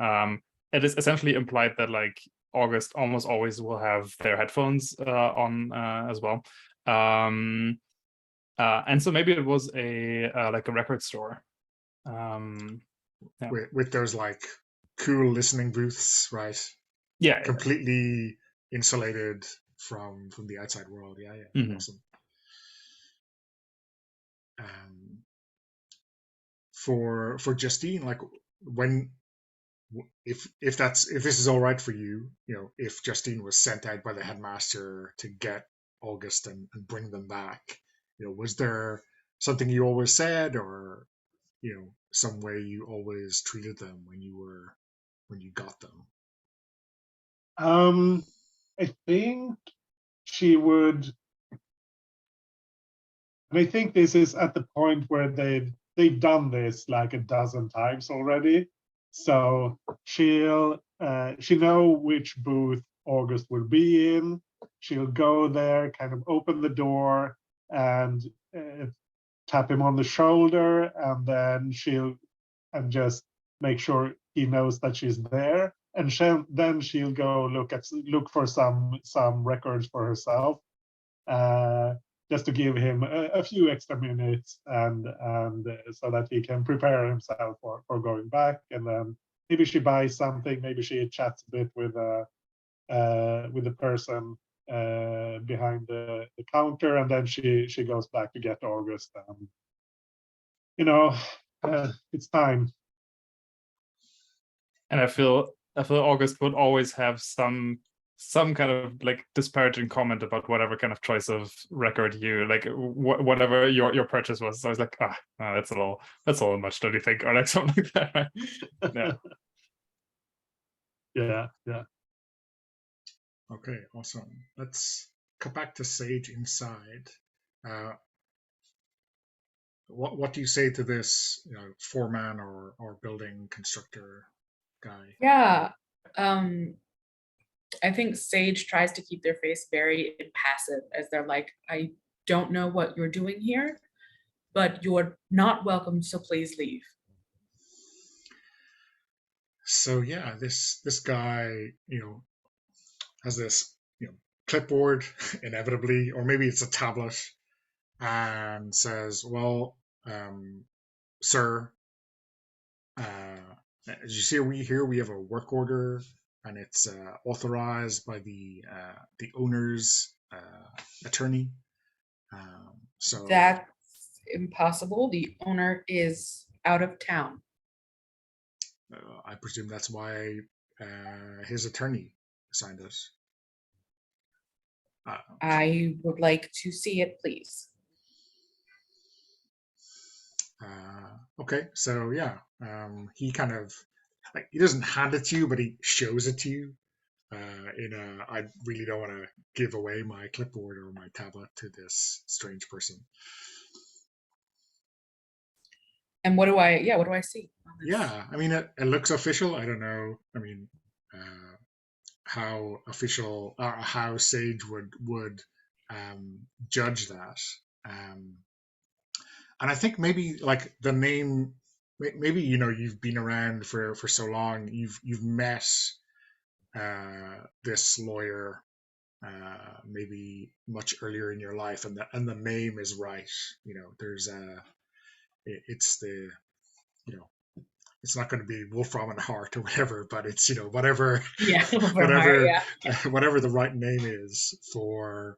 Speaker 3: It is essentially implied that like August almost always will have their headphones on as well. And so maybe it was a like a record store. Yeah.
Speaker 1: With those like cool listening booths, right?
Speaker 3: Yeah.
Speaker 1: Completely insulated from the outside world. Yeah. Awesome. For Justine, like when if this is all right for you, if Justine was sent out by the headmaster to get August and bring them back, was there something you always said, or some way you always treated them when you got them?
Speaker 2: I think she would, and I think this is at the point where they've done this like a dozen times already. So she know which booth August will be in. She'll go there, kind of open the door and tap him on the shoulder, and then and just make sure he knows that she's there. And then she'll go look for some records for herself, just to give him a few extra minutes, and so that he can prepare himself for going back. And then maybe she buys something, maybe she chats a bit with the person behind the counter, and then she goes back to get August. It's time.
Speaker 3: And I feel August would always have some kind of like disparaging comment about whatever kind of choice of record you like, whatever your purchase was. So I was like, that's a little much, don't you think? Or like something like that, right?
Speaker 2: Yeah.
Speaker 1: Okay, awesome. Let's cut back to Sage inside. What do you say to this, foreman or building constructor guy?
Speaker 4: Yeah. I think Sage tries to keep their face very impassive, as they're like, I don't know what you're doing here, but you're not welcome, so please leave.
Speaker 1: So yeah, this guy, has this, clipboard, inevitably, or maybe it's a tablet, and says, "Well, sir, as you see, we have a work order, and it's authorized by the owner's attorney. So
Speaker 4: That's impossible. The owner is out of town.
Speaker 1: I presume that's why his attorney signed it.
Speaker 4: I would like to see it, please.
Speaker 1: Okay, so yeah, he kind of like, he doesn't hand it to you, but he shows it to you. I really don't want to give away my clipboard or my tablet to this strange person.
Speaker 4: And what do I see?
Speaker 1: Yeah, I mean, it looks official. I don't know. I mean, how official or how Sage would judge that. And I think maybe like the name, maybe you've been around for so long, you've met this lawyer maybe much earlier in your life, and the name is right. There's it's the it's not going to be Wolfram and Hart or whatever, but it's whatever whatever whatever the right name is for.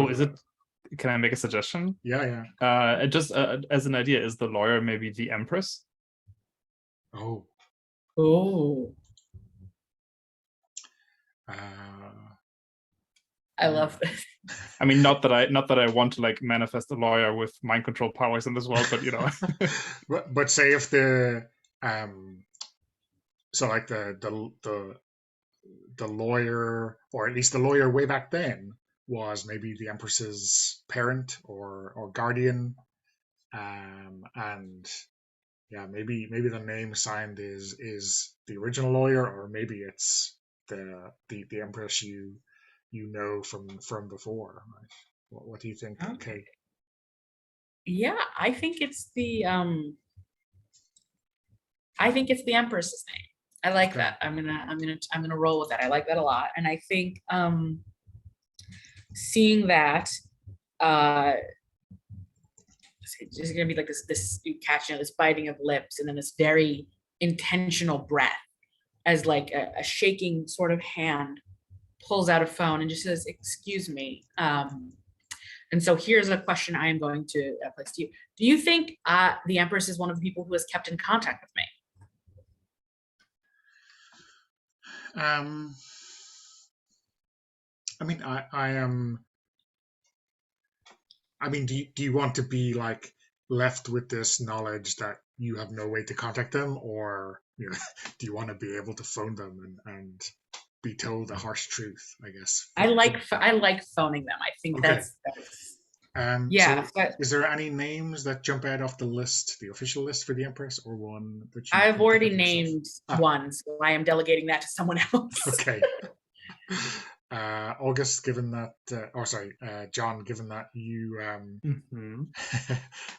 Speaker 3: Is it? Can I make a suggestion?
Speaker 1: Yeah.
Speaker 3: Just as an idea, is the lawyer maybe the Empress?
Speaker 1: Oh.
Speaker 4: I love this.
Speaker 3: I mean, not that I want to like manifest a lawyer with mind control powers in this world, but
Speaker 1: but say if the so like the lawyer, or at least the lawyer way back then, was maybe the Empress's parent or guardian, and yeah, maybe the name signed is the original lawyer, or maybe it's the Empress you know from before. Right? What do you think,
Speaker 4: Okay.
Speaker 1: Kate?
Speaker 4: Yeah, I think it's the Empress's name. I like
Speaker 1: Okay.
Speaker 4: that. I'm gonna roll with that. I like that a lot. And I think seeing that there's gonna be like this you catch, this biting of lips, and then this very intentional breath as like a shaking sort of hand pulls out a phone and just says, "Excuse me." And so here's a question I am going to place to you. Do you think the Empress is one of the people who has kept in contact with me?
Speaker 1: I mean, I am. I mean, do you want to be like left with this knowledge that you have no way to contact them, or do you want to be able to phone them and be told the harsh truth? I guess.
Speaker 4: I like phoning them. I think
Speaker 1: Okay.
Speaker 4: that's
Speaker 1: So
Speaker 4: but
Speaker 1: is there any names that jump out off the list, the official list for the Empress, or one that you
Speaker 4: I've
Speaker 1: can think
Speaker 4: already
Speaker 1: of yourself?
Speaker 4: named one, so I am delegating that to someone else.
Speaker 1: Okay. August, given that, John, given that you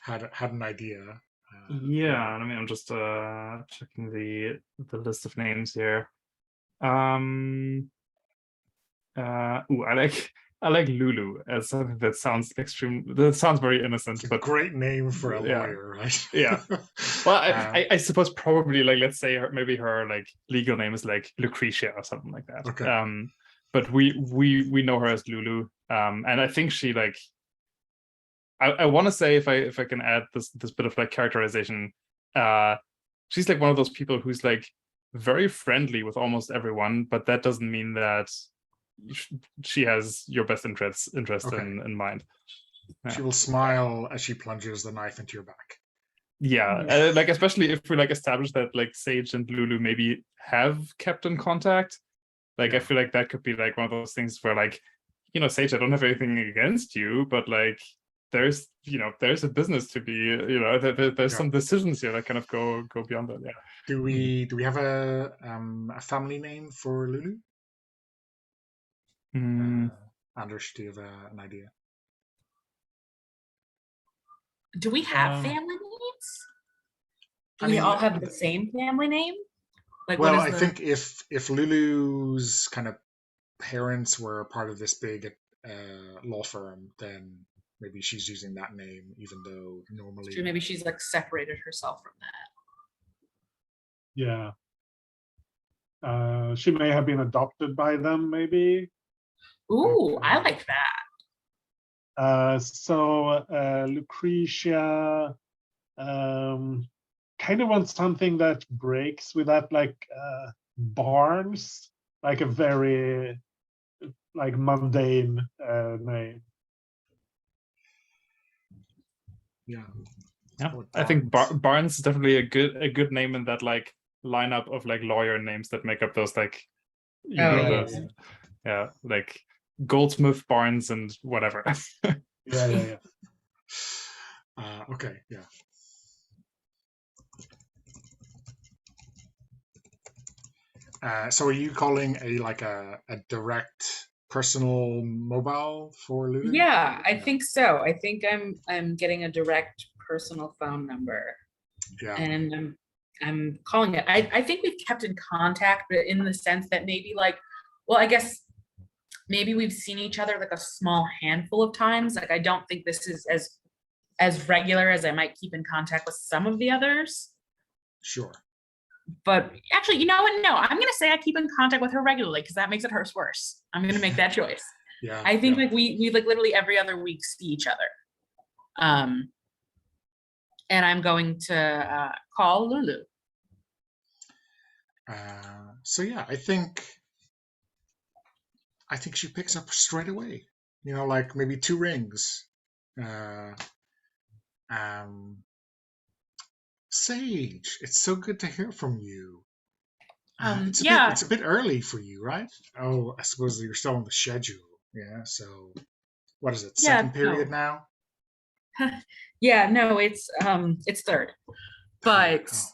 Speaker 1: had an idea.
Speaker 3: Yeah, I mean, I'm just checking the list of names here. I like Lulu as something that sounds very innocent,
Speaker 1: It's a
Speaker 3: but
Speaker 1: great name for a
Speaker 3: yeah.
Speaker 1: lawyer, right?
Speaker 3: Yeah. Well, I suppose probably, like, let's say maybe her like legal name is like Lucretia or something like that.
Speaker 1: Okay.
Speaker 3: But we know her as Lulu. And I think she, like, I want to say, if I can add this bit of like characterization, she's like one of those people who's like very friendly with almost everyone, but that doesn't mean that she has your best interest
Speaker 1: Okay.
Speaker 3: in mind. Yeah.
Speaker 1: She will smile as she plunges the knife into your back.
Speaker 3: Yeah, like, especially if we like establish that like Sage and Lulu maybe have kept in contact. Like, I feel like that could be like one of those things where, like, Sage, I don't have anything against you, but like there's a business to be, there's some decisions here that kind of go beyond that. Yeah.
Speaker 1: Do we have a family name for Lulu? Anders, do you have an idea?
Speaker 4: Do we have family names? Do
Speaker 1: I
Speaker 4: we
Speaker 1: mean,
Speaker 4: all have the same family name? Like,
Speaker 1: well,
Speaker 4: what is
Speaker 1: I think if Lulu's kind of parents were part of this big law firm, then maybe she's using that name, even though normally
Speaker 4: maybe she's like separated herself from that.
Speaker 2: Yeah. She may have been adopted by them, maybe.
Speaker 4: Ooh, I like that.
Speaker 2: So Lucretia kind of wants something that breaks with that, like Barnes, like a very like mundane name.
Speaker 1: Yeah.
Speaker 3: I think Barnes is definitely a good name in that like lineup of like lawyer names that make up those like like Goldsmith, Barnes, and whatever.
Speaker 2: Yeah.
Speaker 1: Okay, yeah. So are you calling a direct personal mobile for Lulu?
Speaker 4: Yeah, I think so. I think I'm getting a direct personal phone number.
Speaker 1: Yeah.
Speaker 4: And I'm calling it. I think we've kept in contact, but in the sense that maybe I guess maybe we've seen each other like a small handful of times. Like, I don't think this is as regular as I might keep in contact with some of the others.
Speaker 1: Sure.
Speaker 4: But actually, you know what? No, I'm going to say I keep in contact with her regularly because that makes it hurt worse. I'm going to make that choice.
Speaker 1: Yeah.
Speaker 4: I think like we like literally every other week see each other. And I'm going to call Lulu.
Speaker 1: So yeah, I think she picks up straight away. Like maybe 2 rings. Sage, it's so good to hear from you. It's a bit early for you, right? Oh, I suppose you're still on the schedule. Yeah. So what is it?
Speaker 4: Yeah,
Speaker 1: Second period
Speaker 4: no.
Speaker 1: now?
Speaker 4: Yeah, no, it's third. But
Speaker 1: Oh.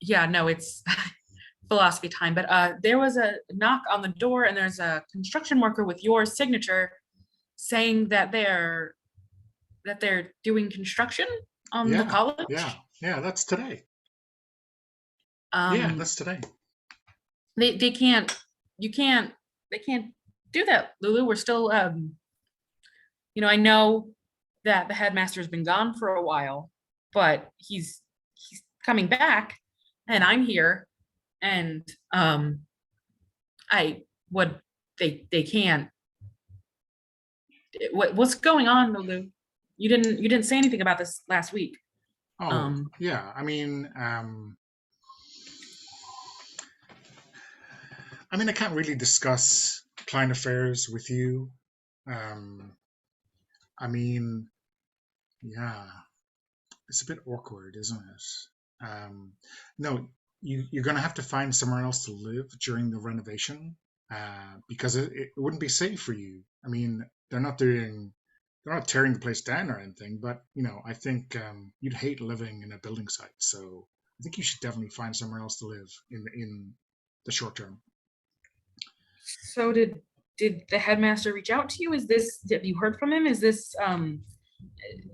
Speaker 4: yeah, no, it's philosophy time. But there was a knock on the door, and there's a construction worker with your signature saying that they're doing construction on the
Speaker 1: Yeah.
Speaker 4: college.
Speaker 1: Yeah. That's today. Yeah,
Speaker 4: Um,
Speaker 1: that's today.
Speaker 4: they can't, they can't do that, Lulu. We're still, I know that the headmaster's been gone for a while, but he's coming back, and I'm here, and I what they can't. What's going on, Lulu? You didn't say anything about this last week.
Speaker 1: Oh, yeah. I mean, I can't really discuss client affairs with you. I mean, yeah, it's a bit awkward, isn't it? No, you're gonna have to find somewhere else to live during the renovation, because it wouldn't be safe for you. I mean, they're not tearing the place down or anything, but I think you'd hate living in a building site. So I think you should definitely find somewhere else to live in the short term.
Speaker 4: So did the headmaster reach out to you? Have you heard from him? Is this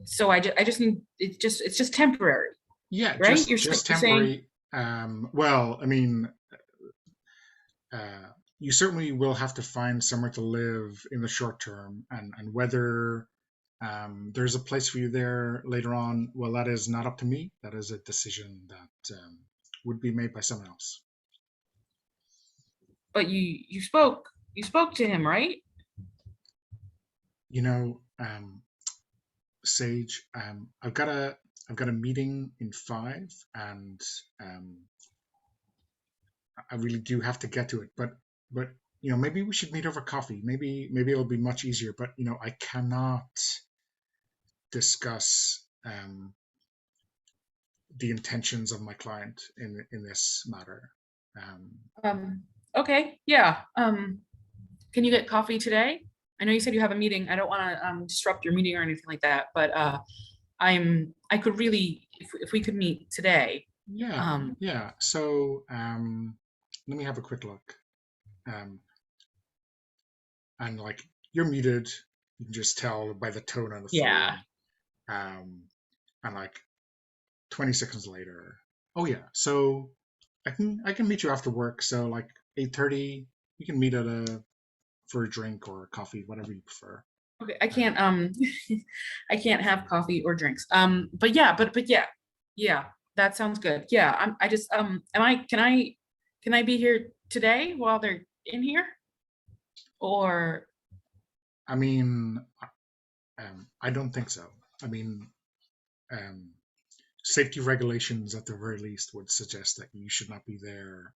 Speaker 4: so I just need it's just temporary.
Speaker 1: Yeah,
Speaker 4: right?
Speaker 1: just
Speaker 4: You're saying,
Speaker 1: temporary. Well, I mean, you certainly will have to find somewhere to live in the short term, and whether there's a place for you there later on, well, that is not up to me. That is a decision that would be made by someone else.
Speaker 4: but you spoke to him, right?
Speaker 1: Sage, I've got a meeting in 5, and I really do have to get to it. But maybe we should meet over coffee. Maybe it'll be much easier. But I cannot discuss the intentions of my client in this matter.
Speaker 4: Okay, yeah. Can you get coffee today? I know you said you have a meeting. I don't want to disrupt your meeting or anything like that, but I could really, if we could meet today.
Speaker 1: Yeah. So let me have a quick look. And like, you're muted. You can just tell by the tone on the
Speaker 4: Yeah.
Speaker 1: phone. And like 20 seconds later, oh yeah. So I can meet you after work. So like 8:30, we can meet for a drink or a coffee, whatever you prefer.
Speaker 4: Okay, I can't I can't have coffee or drinks. But yeah, yeah, that sounds good. Yeah, I just can I be here today while they're in here? Or
Speaker 1: I mean, I don't think so. I mean, safety regulations at the very least would suggest that you should not be there.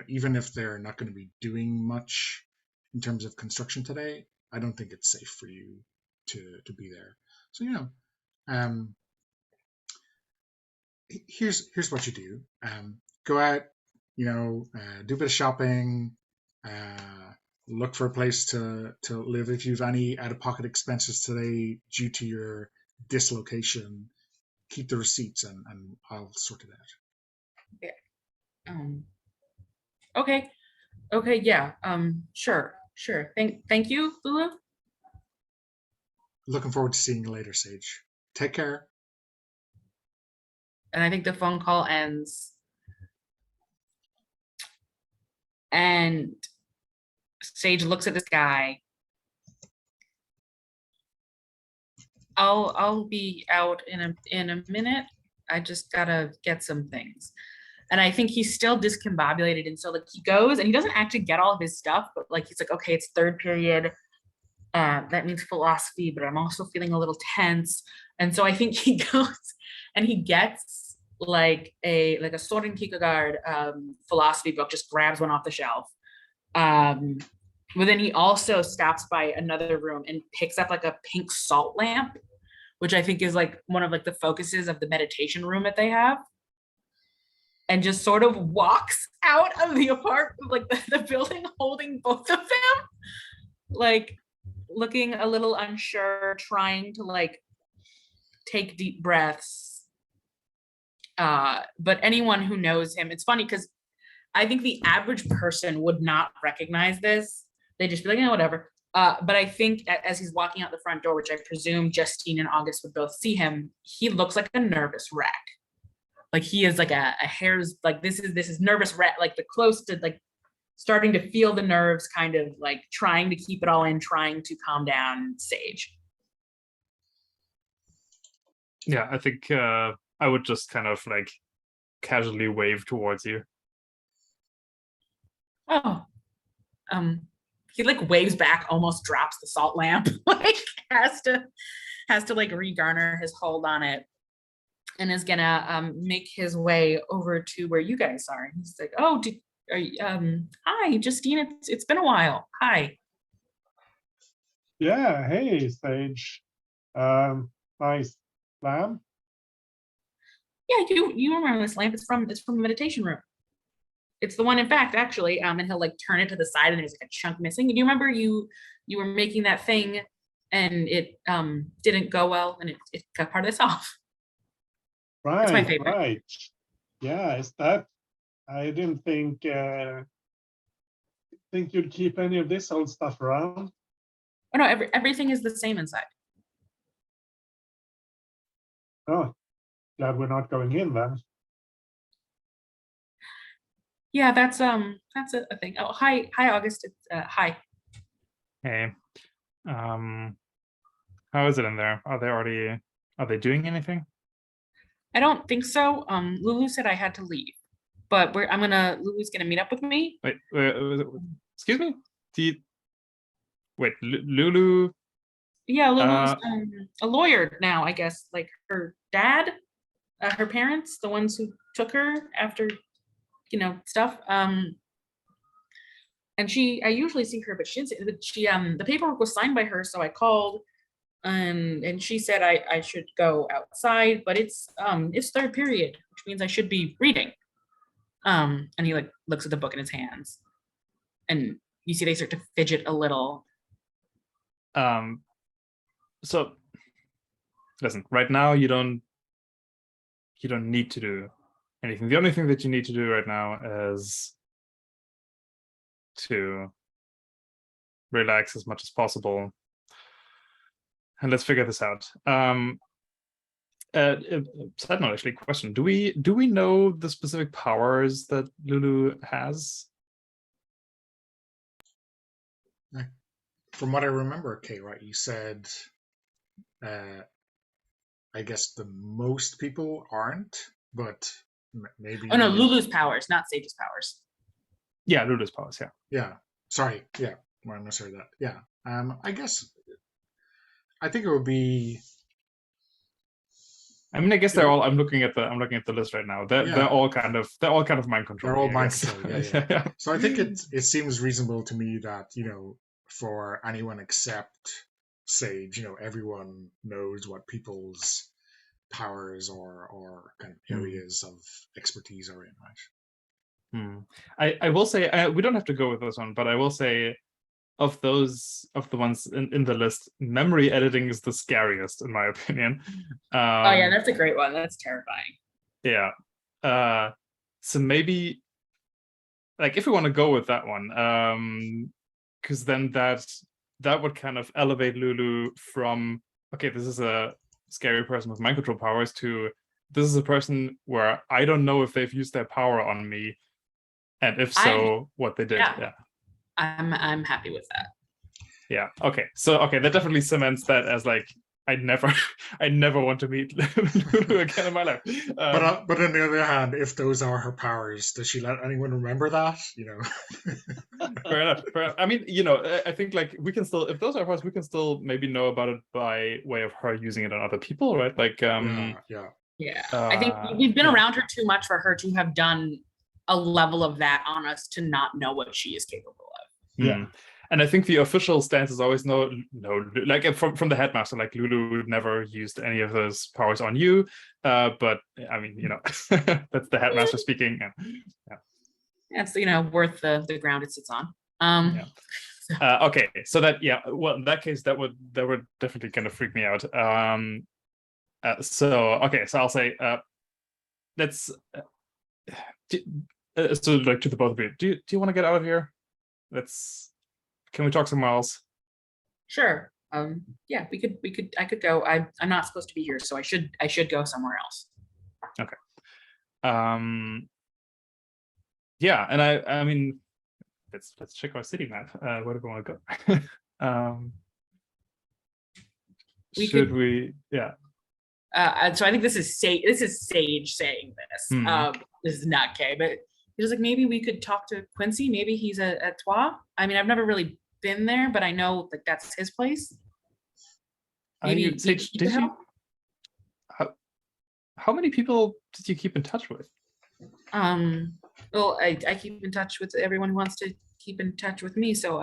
Speaker 1: Even if they're not going to be doing much in terms of construction today, I don't think it's safe for you to be there. So here's what you do. Go out, do a bit of shopping, look for a place to live. If you have any out-of-pocket expenses today due to your dislocation, keep the receipts, and I'll sort it out.
Speaker 4: yeah. Okay, yeah. Sure. Thank you, Lulu.
Speaker 1: Looking forward to seeing you later, Sage. Take care.
Speaker 4: And I think the phone call ends. And Sage looks at this guy. I'll be out in a minute. I just gotta get some things. And I think he's still discombobulated. And so like he goes and he doesn't actually get all of his stuff, but like he's like, okay, it's third period. That means philosophy, but I'm also feeling a little tense. And so I think he goes and he gets like a Soren Kierkegaard philosophy book, just grabs one off the shelf. But then he also stops by another room and picks up like a pink salt lamp, which I think is like one of like the focuses of the meditation room that they have. And just sort of walks out of the apartment, like the building, holding both of them. like looking a little unsure, trying to like take deep breaths. But anyone who knows him, it's funny because I think the average person would not recognize this. They just be like, yeah, whatever. But I think as he's walking out the front door, which I presume Justine and August would both see him, he looks like a nervous wreck. Like he is like a hair's like this is nervous wreck, like the close to like starting to feel the nerves, kind of like trying to keep it all in, trying to calm down Sage.
Speaker 3: Yeah, I think I would just kind of like casually wave towards you.
Speaker 4: Oh, he like waves back, almost drops the salt lamp, like has to like regarner his hold on it, and is gonna make his way over to where you guys are. And he's like, oh, are you, hi, Justine, it's been a while. Hi.
Speaker 2: Yeah, hey, Sage. Nice lamp.
Speaker 4: Yeah, you remember this lamp? It's from the meditation room. It's the one, in fact, actually, and he'll like turn it to the side and there's like a chunk missing. And you remember you were making that thing and it didn't go well and it cut part of this off.
Speaker 2: Right,
Speaker 4: It's my favorite.
Speaker 2: right. Yeah, is that I didn't think you'd keep any of this old stuff around.
Speaker 4: Oh no, everything is the same inside.
Speaker 2: Oh, glad we're not going in then.
Speaker 4: Yeah, that's a thing. Oh, hi, August. It's, hi.
Speaker 3: Hey, how is it in there? Are they doing anything?
Speaker 4: I don't think so. Lulu said I had to leave, but Lulu's gonna meet up with me.
Speaker 3: Wait, excuse me? Lulu?
Speaker 4: Yeah, Lulu's a lawyer now, I guess. Like her dad, her parents, the ones who took her after, stuff. And I usually see her, but the paperwork was signed by her, so I called, and she said I should go outside, but it's third period, which means I should be reading. And he like looks at the book in his hands, and you see they start to fidget a little.
Speaker 3: So listen, right now you don't need to do anything. The only thing that you need to do right now is to relax as much as possible, and let's figure this out. Side note, actually, question: Do we know the specific powers that Lulu has?
Speaker 1: From what I remember, Kay, right? You said, I guess the most people aren't, but maybe.
Speaker 4: Oh no, Lulu's powers, not Sage's powers.
Speaker 3: Yeah, Lulu's powers. Yeah.
Speaker 1: Yeah. Sorry. Yeah. Well, I misheard that. Yeah. I guess. I think it would be.
Speaker 3: I mean, I guess they're all. I'm looking at the list right now. They're all kind of mind control.
Speaker 1: They're all mind control. Yeah. So I think
Speaker 3: it
Speaker 1: seems reasonable to me that for anyone except Sage, everyone knows what people's powers or kind of areas of expertise are in,
Speaker 3: right? I will say we don't have to go with this one, but I will say of the ones in the list, memory editing is the scariest in my opinion.
Speaker 4: Oh yeah, that's a great one. That's terrifying.
Speaker 3: Yeah. So maybe like if we want to go with that one, because then that would kind of elevate Lulu from, okay, this is a scary person with mind control powers, to this is a person where I don't know if they've used their power on me, and if so, what they did. Yeah.
Speaker 4: I'm happy with that.
Speaker 3: Yeah. Okay. So that definitely cements that as like I never want to meet Lulu again in my life.
Speaker 1: But on the other hand, if those are her powers, does she let anyone remember that?
Speaker 3: Fair enough. I mean, I think like we can still, if those are powers, we can still maybe know about it by way of her using it on other people, right? Like,
Speaker 4: yeah. I think we've been around her too much for her to have done a level of that on us to not know what she is capable of.
Speaker 3: Yeah. And I think the official stance is always no, like from the headmaster, like Lulu would never used any of those powers on you. But I mean, that's the headmaster speaking. Yeah.
Speaker 4: That's worth the ground it sits on.
Speaker 3: Okay, so that, yeah, well, in that case, that would definitely kind of freak me out. So okay, so I'll say let's so like to the both of you. Do you want to get out of here? Can we talk somewhere else?
Speaker 4: Sure. Yeah, I could go. I'm not supposed to be here, so I should go somewhere else.
Speaker 3: Okay. Yeah, and I mean, let's check our city map. Where do we want to go? Should we? Yeah.
Speaker 4: So I think this is Sage saying this. This is not Kay, but he was like, maybe we could talk to Quincy. Maybe he's at Trois. I mean, I've never really been there, but I know like that's his place. Maybe
Speaker 3: Sage, did you? How many people did you keep in touch with?
Speaker 4: Well, I keep in touch with everyone who wants to keep in touch with me. So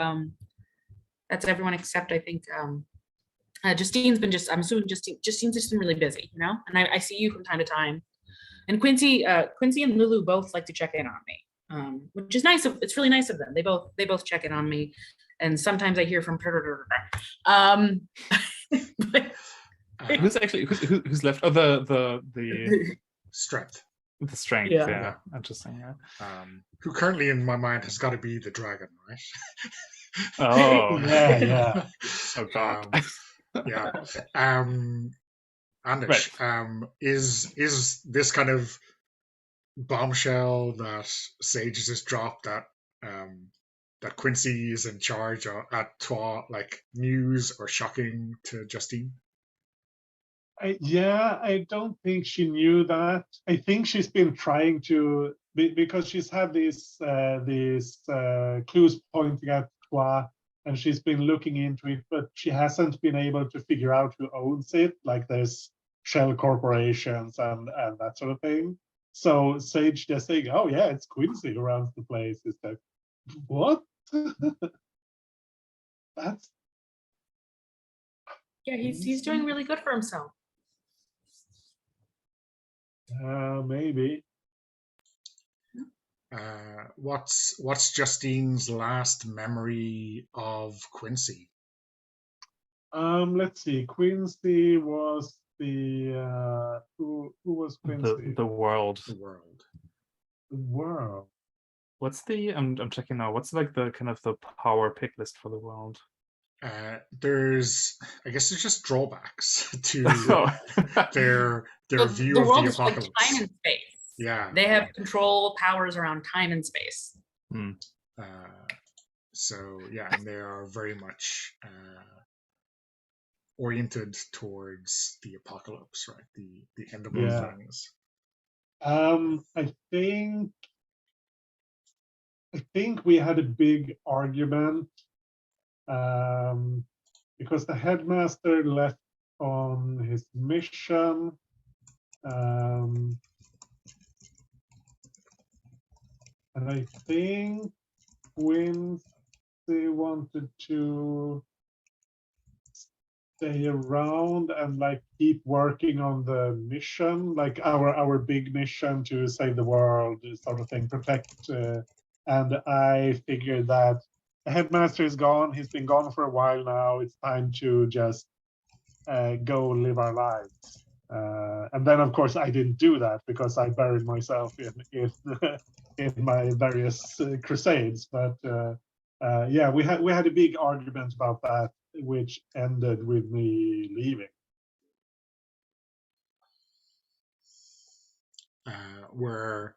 Speaker 4: that's everyone except I think Justine's been I'm assuming Justine's just been really busy, you know. And I see you from time to time. And Quincy and Lulu both like to check in on me, which is nice. It's really nice of them. They both check in on me, and sometimes I hear from.
Speaker 3: Who's left? Oh, the
Speaker 1: Strength.
Speaker 3: The strength.
Speaker 4: Yeah.
Speaker 3: Yeah. Interesting. Yeah.
Speaker 1: Who currently in my mind has got to be the dragon, right?
Speaker 3: Oh
Speaker 2: yeah.
Speaker 3: Oh God.
Speaker 1: Yeah. Anders,
Speaker 3: Right.
Speaker 1: Is this kind of bombshell that Sage has just dropped that Quincy is in charge at Trois like news or shocking to Justine?
Speaker 2: I don't think she knew that. I think she's been trying to, because she's had these clues pointing at Trois, and she's been looking into it, but she hasn't been able to figure out who owns it. Like there's shell corporations and that sort of thing. So Sage just saying, "Oh yeah, it's Quincy who runs the place." Is like, what? That's
Speaker 4: Yeah, he's doing really good for himself.
Speaker 2: maybe.
Speaker 1: What's Justine's last memory of Quincy?
Speaker 2: Let's see. Quincy was the who was Quincy?
Speaker 3: The world.
Speaker 1: The world.
Speaker 2: The world.
Speaker 3: What's the I'm checking now. What's like the kind of the power pick list for the world?
Speaker 1: I guess there's just drawbacks to their view
Speaker 4: the
Speaker 1: of
Speaker 4: world
Speaker 1: the
Speaker 4: is like
Speaker 1: apocalypse.
Speaker 4: time and space.
Speaker 1: Yeah.
Speaker 4: They have control powers around time and space.
Speaker 1: So yeah, and they are very much oriented towards the apocalypse, right? The end of all things.
Speaker 2: I think we had a big argument because the headmaster left on his mission. And I think Quincy wanted to stay around and like keep working on the mission, like our big mission to save the world, sort of thing, protect. And I figured that the headmaster is gone. He's been gone for a while now. It's time to just go live our lives. And then, of course, I didn't do that because I buried myself in my various crusades. But yeah, we had a big argument about that, which ended with me leaving.
Speaker 1: Where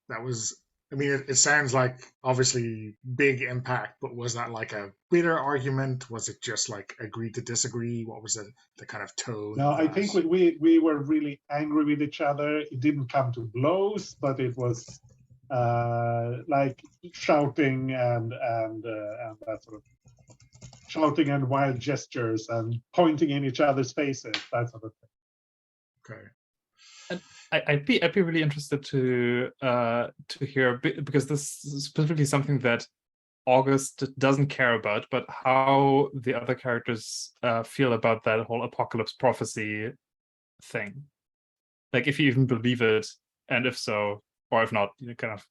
Speaker 1: that was, I mean, it sounds like obviously big impact, but was that like a bitter argument? Was it just like agree to disagree? What was the kind of tone?
Speaker 2: No, I think we were really angry with each other. It didn't come to blows, but it was like shouting and that sort of shouting and wild gestures and pointing in each other's faces, that sort of thing.
Speaker 1: Okay.
Speaker 3: I'd be really interested to hear, because this is specifically something that August doesn't care about, but how the other characters feel about that whole apocalypse prophecy thing. Like if you even believe it, and if so, or if not, you know, kind of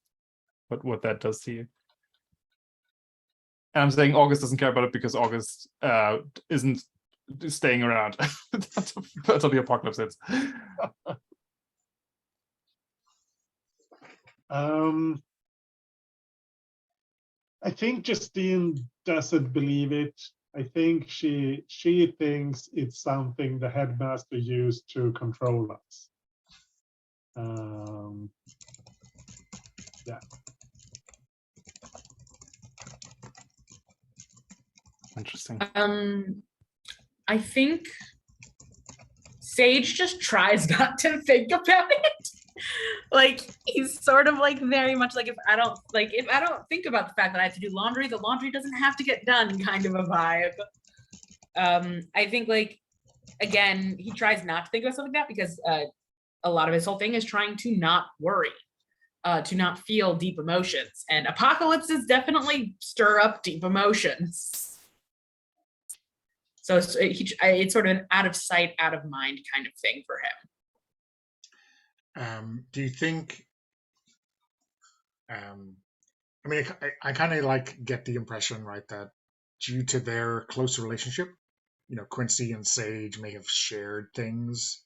Speaker 3: what that does to you. And I'm saying August doesn't care about it because August isn't staying around until the apocalypse hits.
Speaker 2: I think Justine doesn't believe it. I think she thinks it's something the headmaster used to control us. Yeah.
Speaker 3: Interesting.
Speaker 4: I think Sage just tries not to think about it. Like he's sort of like very much like if I don't think about the fact that I have to do laundry, the laundry doesn't have to get done kind of a vibe. I think like again, he tries not to think about something like that because a lot of his whole thing is trying to not worry, to not feel deep emotions, and apocalypses definitely stir up deep emotions. So it's sort of an out of sight, out of mind kind of thing for him.
Speaker 1: Do you think? I mean, I kind of like get the impression, right, that due to their close relationship, Quincy and Sage may have shared things.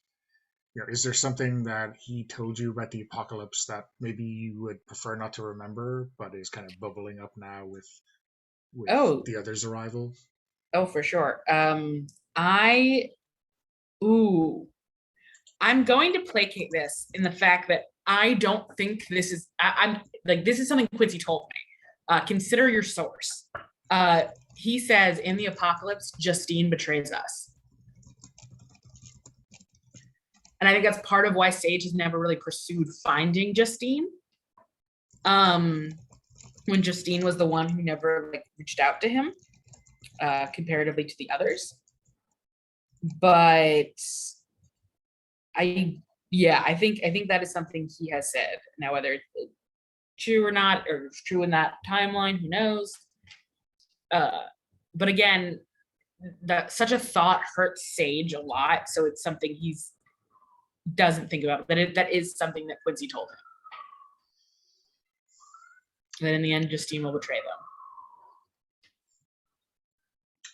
Speaker 1: Is there something that he told you about the apocalypse that maybe you would prefer not to remember, but is kind of bubbling up now with the other's arrival?
Speaker 4: Oh, for sure. I'm going to placate this in the fact that I don't think this is, I'm like, this is something Quincy told me. Consider your source. He says in the apocalypse, Justine betrays us. And I think that's part of why Sage has never really pursued finding Justine. When Justine was the one who never like reached out to him, comparatively to the others. But I think that is something he has said. Now, whether it's true or not, or it's true in that timeline, who knows? But again, that such a thought hurts Sage a lot, so it's something he's doesn't think about. But that is something that Quincy told him. That in the end, Justine will betray them.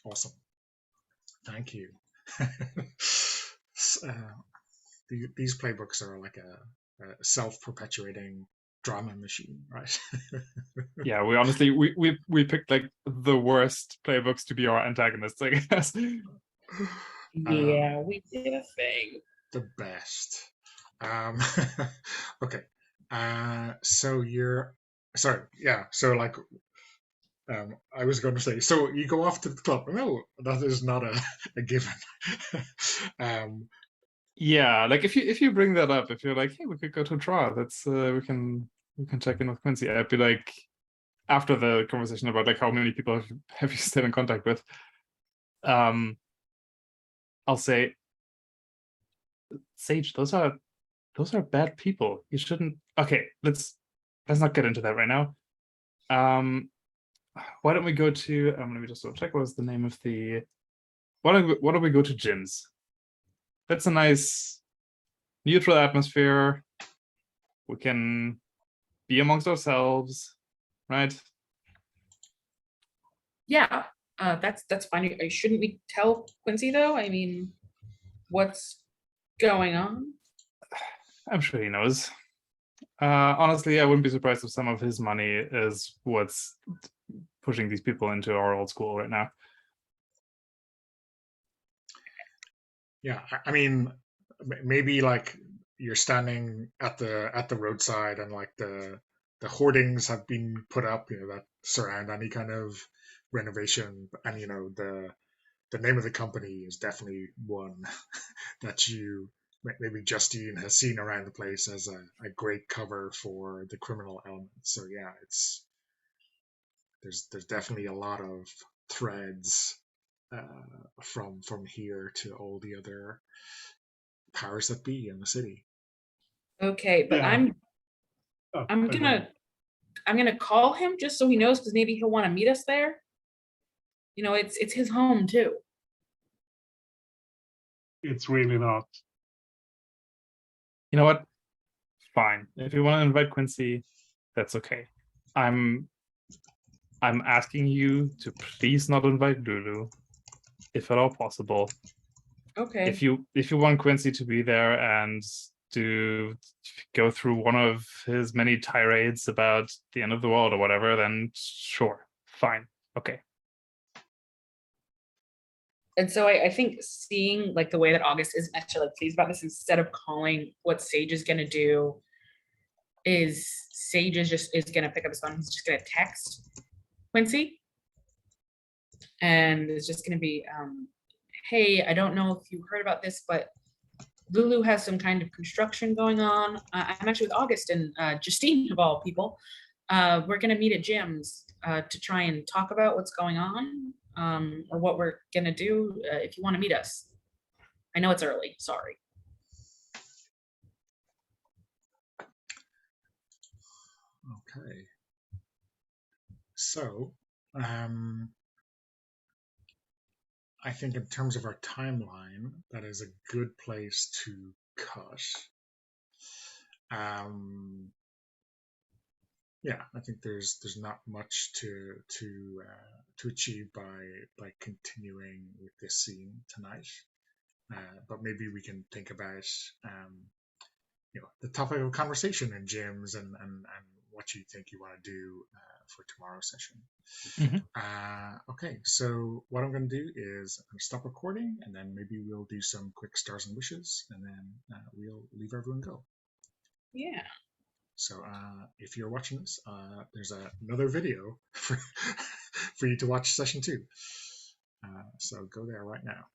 Speaker 1: Awesome. Thank you. These playbooks are like a self-perpetuating drama machine, right?
Speaker 3: Yeah, we honestly we picked like the worst playbooks to be our antagonists, I guess.
Speaker 4: Yeah, we did a thing.
Speaker 1: The best. Okay. So like I was going to say, so you go off to the club. No, that is not a given.
Speaker 3: Yeah, like if you bring that up, if you're like, hey, we could go to a trial, that's we can check in with Quincy. I'd be like, after the conversation about like how many people have you stayed in contact with, I'll say, Sage, those are bad people. You shouldn't. Okay, let's not get into that right now. Why don't we go to? Let me just check. What was the name of the? Why don't we go to Jim's? That's a nice neutral atmosphere. We can be amongst ourselves, right?
Speaker 4: Yeah, that's fine. Shouldn't we tell Quincy though? I mean, what's going on?
Speaker 3: I'm sure he knows. Honestly, I wouldn't be surprised if some of his money is what's pushing these people into our old school right now.
Speaker 1: Yeah, I mean, maybe like you're standing at the roadside and like the hoardings have been put up, that surround any kind of renovation, and the name of the company is definitely one that you maybe Justine has seen around the place as a great cover for the criminal element. So yeah, there's definitely a lot of threads from here to all the other powers that be in the city.
Speaker 4: Okay, but
Speaker 2: Yeah.
Speaker 4: I'm gonna call him just so he knows, because maybe he'll want to meet us there. It's his home too.
Speaker 2: It's really not.
Speaker 3: You know what? Fine. If you want to invite Quincy, that's okay. I'm I'm asking you to please not invite Lulu, if at all possible.
Speaker 4: Okay.
Speaker 3: If you want Quincy to be there and to go through one of his many tirades about the end of the world or whatever, then sure, fine, okay.
Speaker 4: And so I think seeing like the way that August isn't necessarily pleased about this, instead of calling, what Sage is going to do is Sage is going to pick up his phone. He's just going to text Quincy. And it's just going to be, hey, I don't know if you heard about this, but Lulu has some kind of construction going on. I'm actually with August and Justine, of all people. We're going to meet at Jim's to try and talk about what's going on, or what we're going to do if you want to meet us. I know it's early, sorry.
Speaker 1: Okay. So, I think in terms of our timeline, that is a good place to cut. Yeah, I think there's not much to achieve by continuing with this scene tonight. But maybe we can think about the topic of conversation in gyms and what you think you want to do for tomorrow's session. Okay, so what I'm going to do is I'm going to stop recording, and then maybe we'll do some quick stars and wishes, and then we'll leave everyone go.
Speaker 4: Yeah.
Speaker 1: So if you're watching this, there's another video for you to watch session 2. So go there right now.